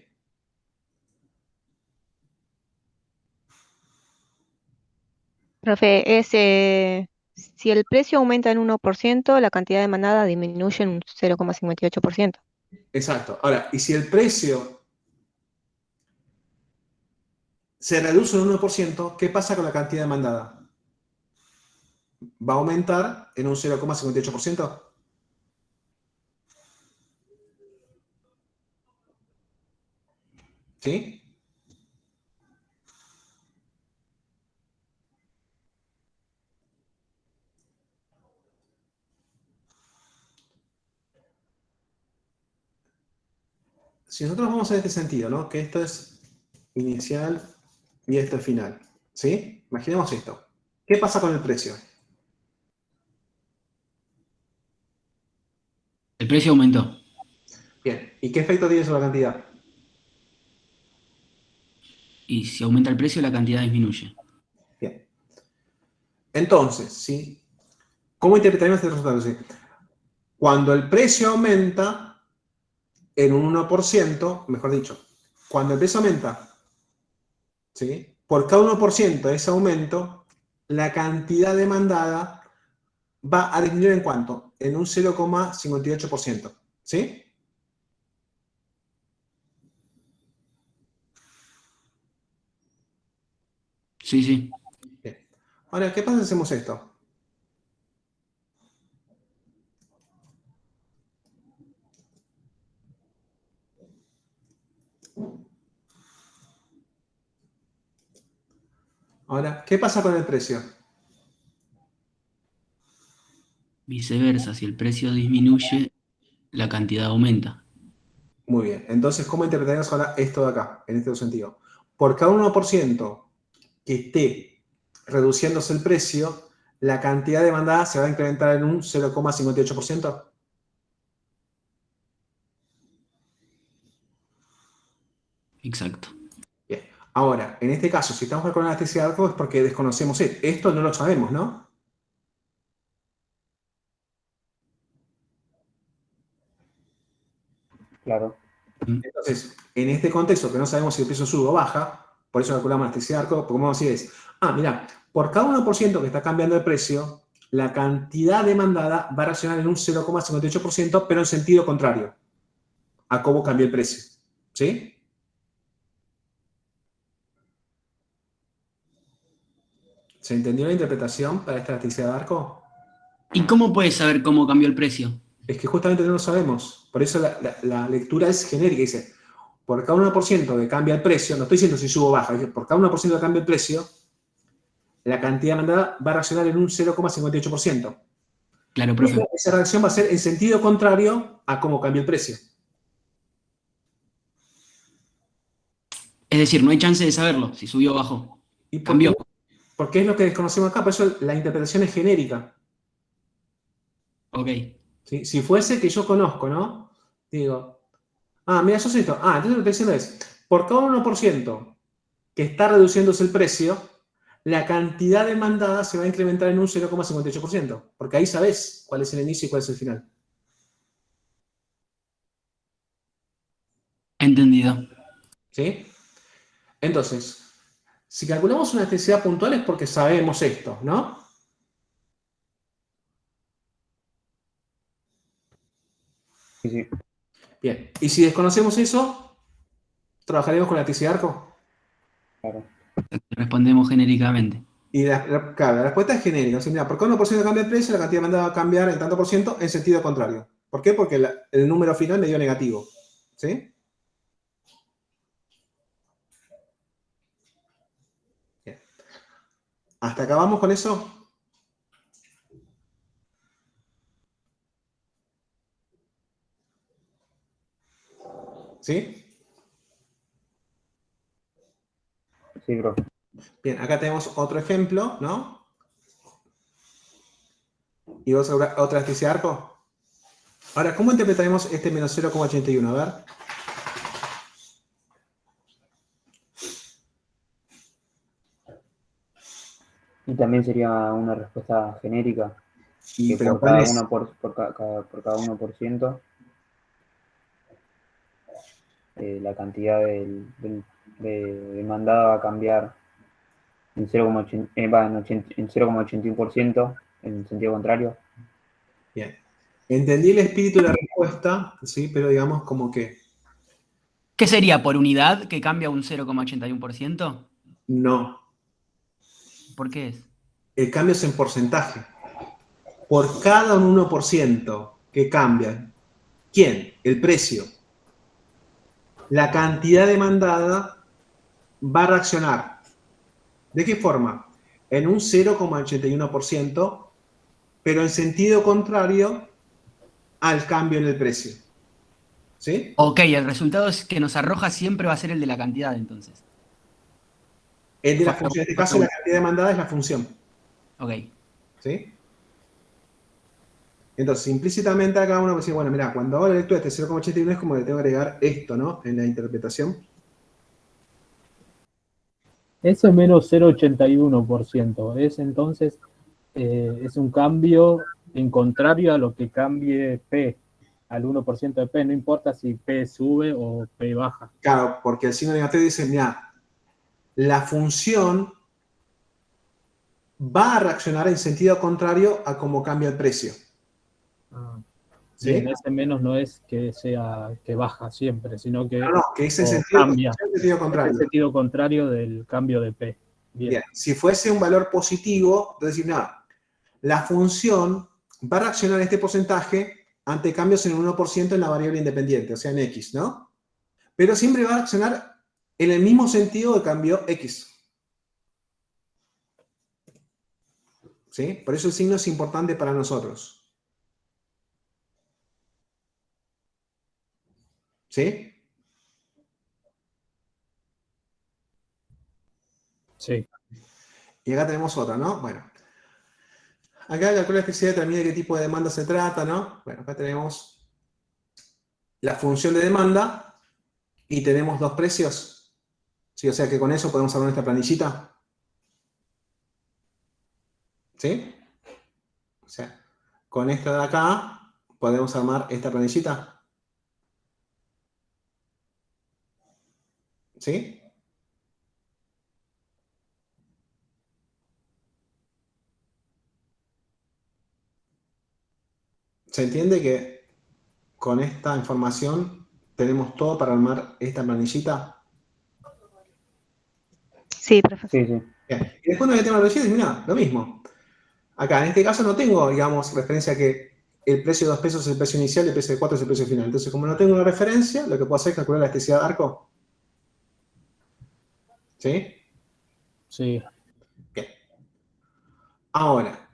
Profe, si el precio aumenta en 1%, la cantidad demandada disminuye en un 0,58%. Exacto. Ahora, y si el precio se reduce en 1%, ¿qué pasa con la cantidad demandada? ¿Va a aumentar en un 0,58%? ¿Sí? Si nosotros vamos en este sentido, ¿no? Que esto es inicial y esto es final. ¿Sí? Imaginemos esto. ¿Qué pasa con el precio? El precio aumentó. Bien. ¿Y qué efecto tiene sobre la cantidad? Y si aumenta el precio, la cantidad disminuye. Bien. Entonces, ¿sí? ¿Cómo interpretaremos este resultado? ¿Sí? Cuando el precio aumenta en un 1%, mejor dicho, cuando el precio aumenta, ¿sí? Por cada 1% de ese aumento, la cantidad demandada va a disminuir ¿en cuánto? En un 0,58%. ¿Sí? Sí, sí. Bien. Ahora, ¿qué pasa si hacemos esto? Ahora, ¿qué pasa con el precio? Viceversa, si el precio disminuye, la cantidad aumenta. Muy bien. Entonces, ¿cómo interpretaremos ahora esto de acá, en este sentido? Por cada 1% que esté reduciéndose el precio, la cantidad demandada se va a incrementar en un 0,58%. Exacto. Bien. Ahora, en este caso, si estamos con la elasticidad de arco es porque desconocemos esto, no lo sabemos, ¿no? claro. Entonces, en este contexto que no sabemos si el precio sube o baja, por eso calculamos la elasticidad de arco, porque como decir es, mira, por cada 1% que está cambiando el precio, la cantidad demandada va a reaccionar en un 0,58%, pero en sentido contrario a cómo cambió el precio. ¿Sí? ¿Se entendió la interpretación para esta elasticidad de arco? ¿Y cómo puedes saber cómo cambió el precio? Es que justamente no lo sabemos. Por eso la lectura es genérica. Dice, por cada 1% que cambia el precio, no estoy diciendo si subo o baja, por cada 1% que cambia el precio, la cantidad demandada va a reaccionar en un 0,58%. Claro, profe. Esa reacción va a ser en sentido contrario a cómo cambia el precio. Es decir, no hay chance de saberlo, si subió o bajó. ¿Y por Cambió. qué? Porque es lo que desconocemos acá, por eso la interpretación es genérica. Ok. ¿Sí? Si fuese que yo conozco, ¿no? Digo, mira, yo sé esto. Entonces lo que estoy diciendo es, por cada 1% que está reduciéndose el precio, la cantidad demandada se va a incrementar en un 0,58%, porque ahí sabes cuál es el inicio y cuál es el final. Entendido. ¿Sí? Entonces, Si calculamos una elasticidad puntual es porque sabemos esto, ¿no? Sí, sí. Bien. Y si desconocemos eso, ¿trabajaremos con la elasticidad de arco? Claro. Respondemos genéricamente. Y claro, la respuesta es genérica. O sea, mira, por cada 1% cambia el precio, la cantidad demandada va a cambiar en tanto por ciento en sentido contrario. ¿Por qué? Porque el número final me dio negativo. ¿Sí? Bien. ¿Hasta acá vamos con eso? ¿Sí? Sí, profe. Bien, acá tenemos otro ejemplo, ¿no? ¿Y vos otra elasticidad de arco? Ahora, ¿cómo interpretaremos este menos 0,81? A ver. Y también sería una respuesta genérica, que Pero por ¿cuál cada es? uno por cada 1%, la cantidad de demandada va a cambiar en 0,81% en sentido contrario. Bien. Entendí el espíritu de la respuesta, ¿sí? Pero digamos como que ¿Qué sería por unidad que cambia un 0,81%? no. ¿Por qué es? El cambio es en porcentaje. Por cada un 1% que cambia, ¿quién? El precio. La cantidad demandada va a reaccionar. ¿De qué forma? En un 0,81%, pero en sentido contrario al cambio en el precio. ¿Sí? Ok, el resultado es que nos arroja siempre va a ser el de la cantidad, entonces. El de la función. En este caso, la cantidad demandada es la función. Ok. ¿Sí? Entonces, implícitamente acá uno dice, bueno, mira, cuando hago la lectura de este 0,81 es como que tengo que agregar esto, ¿no? En la interpretación. Ese menos 0,81% es entonces, es un cambio en contrario a lo que cambie P, al 1% de P, no importa si P sube o P baja. Claro, porque el signo negativo dice, mira, la función va a reaccionar en sentido contrario a cómo cambia el precio. ¿Sí? ¿Sí? Ese menos no es que sea que baja siempre, sino que, No, que es en sentido, cambia. En sentido contrario. Es el sentido contrario del cambio de P. Bien. Si fuese un valor positivo, entonces nada, la función va a reaccionar a este porcentaje ante cambios en el 1% en la variable independiente, o sea, en X, ¿no? Pero siempre va a reaccionar en el mismo sentido que cambió X. ¿Sí? Por eso el signo es importante para nosotros. ¿Sí? Sí. Y acá tenemos otra, ¿no? Bueno. Acá calcula la electricidad, determina de qué tipo de demanda se trata, ¿no? Bueno, acá tenemos la función de demanda y tenemos dos precios. ¿Sí? O sea que con eso podemos armar nuestra planillita. ¿Sí? O sea, con esta de acá podemos armar esta planillita. ¿Sí? ¿Se entiende que con esta información tenemos todo para armar esta planillita? Sí, profesor. Sí, sí. Bien. Y después nos metemos a la planillita y mira, lo mismo. Acá, en este caso no tengo, digamos, referencia a que el precio de 2 pesos es el precio inicial y el precio de 4 es el precio final. Entonces, como no tengo una referencia, lo que puedo hacer es calcular la elasticidad de arco. ¿Sí? Sí. Bien. Ahora,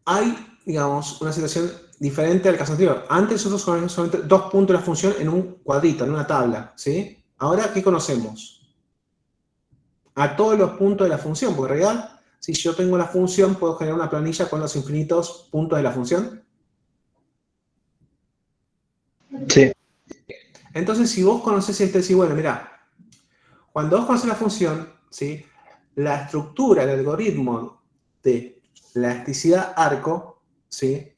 hay, digamos, una situación diferente al caso anterior. Antes nosotros conocíamos solamente 2 puntos de la función en un cuadrito, en una tabla. ¿Sí? Ahora, ¿qué conocemos? A todos los puntos de la función, porque en realidad, si yo tengo la función, puedo generar una planilla con los infinitos puntos de la función. Sí. Entonces, si vos conocés esto, decís, bueno, mira, cuando vos conocés la función, ¿sí? La estructura, el algoritmo de la elasticidad arco, ¿sí?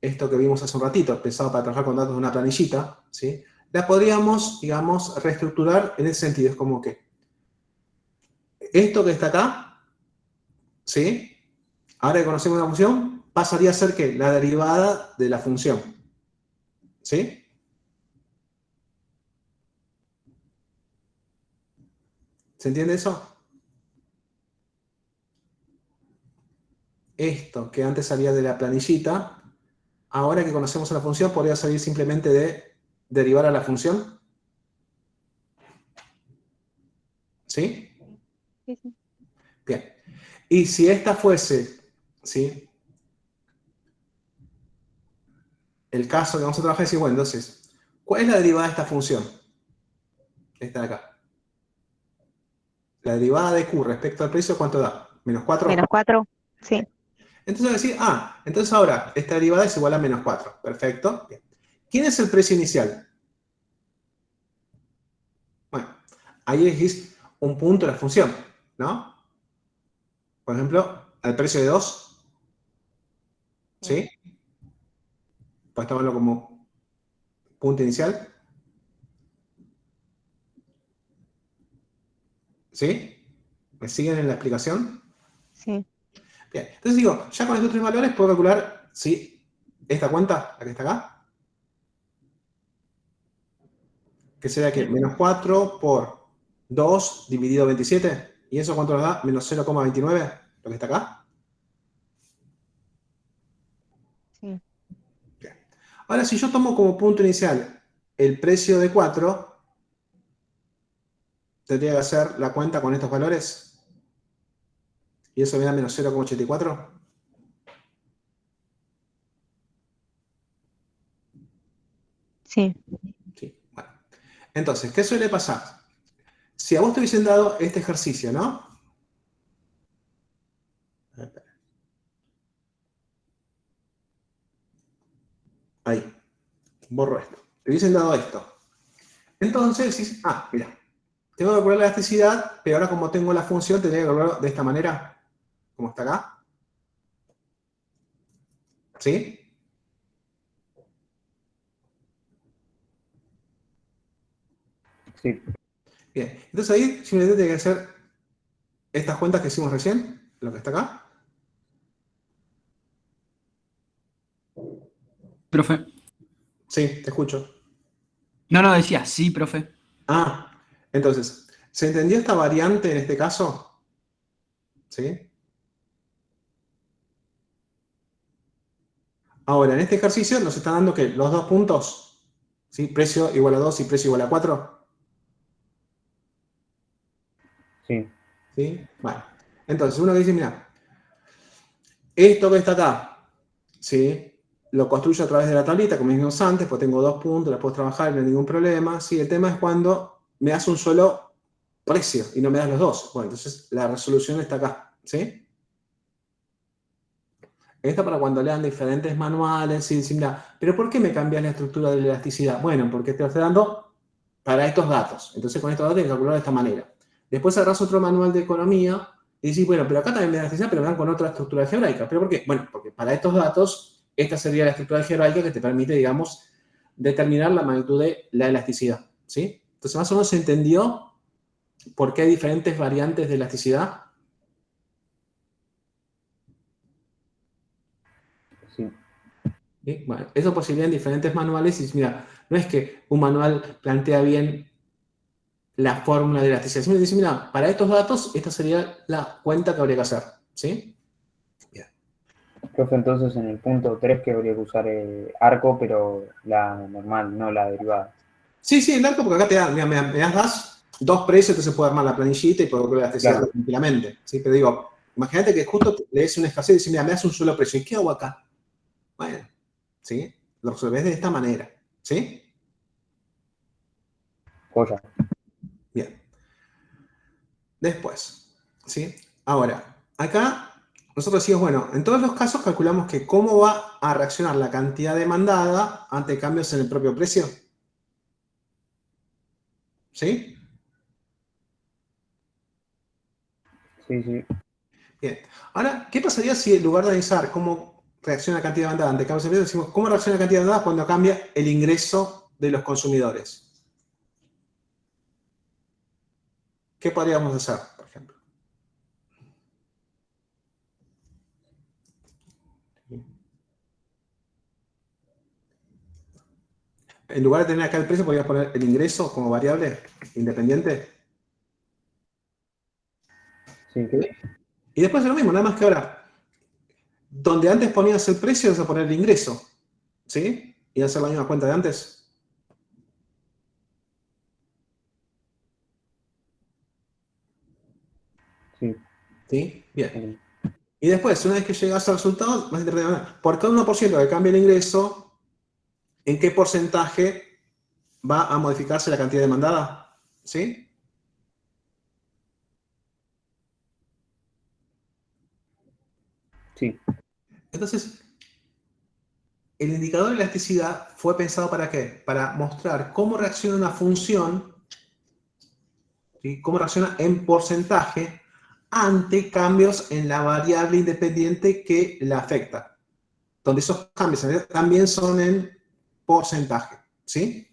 Esto que vimos hace un ratito, pensado para trabajar con datos de una planillita, ¿sí? la podríamos, digamos, reestructurar en ese sentido. Es como que esto que está acá, ¿sí? Ahora que conocemos una función, pasaría a ser ¿qué? La derivada de la función. ¿Sí? ¿Se entiende eso? Esto que antes salía de la planillita, ahora que conocemos la función, podría salir simplemente de derivar a la función. ¿Sí? Sí, sí. Bien. Y si esta fuese, ¿sí? El caso que vamos a trabajar es decir, bueno, entonces, ¿cuál es la derivada de esta función? Esta de acá. La derivada de Q respecto al precio, ¿cuánto da? ¿Menos 4? Menos 4. Sí. Entonces decir, entonces ahora esta derivada es igual a menos 4. Perfecto. Bien. ¿Quién es el precio inicial? Bueno, ahí elegís un punto de la función, ¿no? Por ejemplo, al precio de 2. ¿Sí? Puedes tomarlo como punto inicial. ¿Sí? ¿Me siguen en la explicación? Sí. Bien. Entonces digo, ya con estos 3 valores puedo calcular, ¿sí? Esta cuenta, la que está acá, que sería que menos 4 por 2 dividido 27. ¿Y eso cuánto nos da? Menos 0,29, lo que está acá. Sí. Bien. Ahora, si yo tomo como punto inicial el precio de 4, tendría que hacer la cuenta con estos valores. Y eso me da menos 0,84. Sí. Sí. Bueno. Entonces, ¿qué suele pasar? Si a vos te hubiesen dado este ejercicio, ¿no? Ahí. Borro esto. Te hubiesen dado esto. Entonces decís, mira, tengo que calcular la elasticidad, pero ahora como tengo la función, tendría que calcularlo de esta manera, como está acá. ¿Sí? Sí. Bien. Entonces ahí simplemente tiene que hacer estas cuentas que hicimos recién, lo que está acá. Profe. Sí, te escucho. No, decía, sí, profe. Entonces, ¿se entendió esta variante en este caso? ¿Sí? Ahora, en este ejercicio nos está dando que los dos puntos, ¿sí? Precio igual a 2 y precio igual a 4. Sí. ¿Sí? Bueno, entonces uno dice, mira, esto que está acá, ¿sí? Lo construyo a través de la tablita, como dijimos antes, pues tengo 2 puntos, la puedo trabajar, no hay ningún problema. Sí, el tema es cuando me das un solo precio y no me das los dos. Bueno, entonces la resolución está acá, ¿sí? Esto para cuando lean diferentes manuales y dicen, mira, ¿pero por qué me cambias la estructura de la elasticidad? Bueno, porque te lo estoy dando para estos datos. Entonces con estos datos tienes que calcular de esta manera. Después agarrás otro manual de economía y decís, bueno, pero acá también me da elasticidad, pero me dan con otra estructura algebraica. ¿Pero por qué? Bueno, porque para estos datos, esta sería la estructura algebraica que te permite, digamos, determinar la magnitud de la elasticidad, ¿sí? Entonces más o menos se entendió por qué hay diferentes variantes de elasticidad. Sí. ¿Sí? Bueno, eso posibilidad en diferentes manuales y mira, no es que un manual plantea bien la fórmula de elasticidad, simplemente dice, mira, para estos datos, esta sería la cuenta que habría que hacer, ¿sí? Bien. Profe, entonces en el punto 3 que habría que usar el arco, pero la normal, no la derivada. Sí, el arco, porque acá te da, mira, me das 2 precios, entonces puedo armar la planillita y puedo calcular la elasticidad Claro. tranquilamente, ¿sí? Pero digo, imagínate que justo lees una escasez y dices, mira, me das un solo precio, ¿y qué hago acá? Bueno, ¿sí? Lo resolvés de esta manera, ¿sí? Joya. Bien. Después, ¿sí? Ahora, acá nosotros decimos, bueno, en todos los casos calculamos que cómo va a reaccionar la cantidad demandada ante cambios en el propio precio. ¿Sí? Sí. Bien. Ahora, ¿qué pasaría si en lugar de analizar cómo reacciona la cantidad demandada ante cambios en el precio, decimos cómo reacciona la cantidad demandada cuando cambia el ingreso de los consumidores? ¿qué podríamos hacer, por ejemplo? En lugar de tener acá el precio, podríamos poner el ingreso como variable independiente. Sí, ¿qué? Y después es lo mismo, nada más que ahora, donde antes ponías el precio, vas a poner el ingreso. ¿Sí? Y hacer la misma cuenta de antes. Sí. ¿Sí? Bien. Y después, una vez que llegas al resultado, vas a interpretar, por cada 1% que cambie el ingreso, ¿en qué porcentaje va a modificarse la cantidad demandada? ¿Sí? Sí. Entonces, el indicador de elasticidad fue pensado ¿para qué? Para mostrar cómo reacciona una función, ¿sí? Cómo reacciona en porcentaje ante cambios en la variable independiente que la afecta. Donde esos cambios también son en porcentaje. ¿Sí?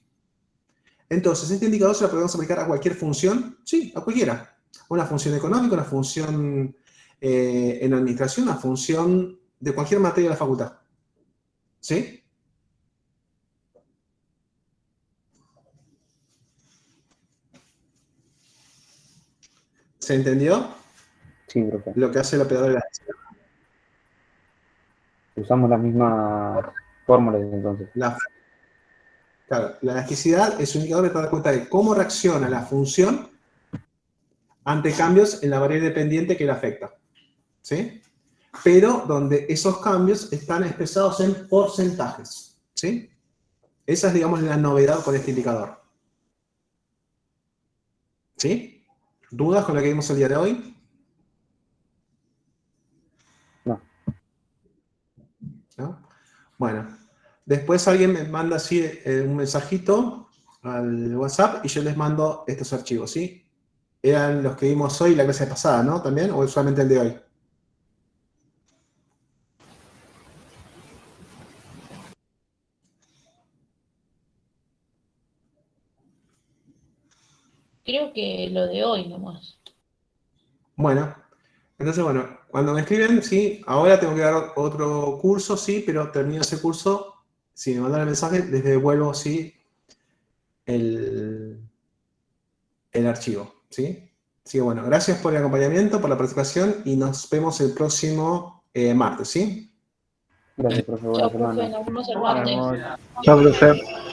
Entonces, este indicador se lo podemos aplicar a cualquier función. Sí, a cualquiera. Una función económica, una función en administración, una función de cualquier materia de la facultad. ¿Sí? ¿Se entendió? Sí, profe. Lo que hace el operador de elasticidad. Usamos las mismas fórmulas entonces. Claro, la elasticidad es un indicador que te da cuenta de cómo reacciona la función ante cambios en la variable dependiente que la afecta. ¿Sí? Pero donde esos cambios están expresados en porcentajes. ¿Sí? Esa es, digamos, la novedad con este indicador. ¿Sí? ¿Dudas con lo que vimos el día de hoy? ¿No? Bueno, después alguien me manda así un mensajito al WhatsApp y yo les mando estos archivos, ¿sí? Eran los que vimos hoy la clase pasada, ¿no? ¿También? ¿O solamente el de hoy? Creo que lo de hoy nomás. Bueno, entonces, bueno, cuando me escriben, sí, ahora tengo que dar otro curso, sí, pero termino ese curso, si me mandan el mensaje, les devuelvo, sí, el archivo, ¿sí? Así que bueno, gracias por el acompañamiento, por la participación y nos vemos el próximo martes, ¿sí? Gracias, profe. Buena Chao, profe, semana. nos vemos el martes. Chao, profe.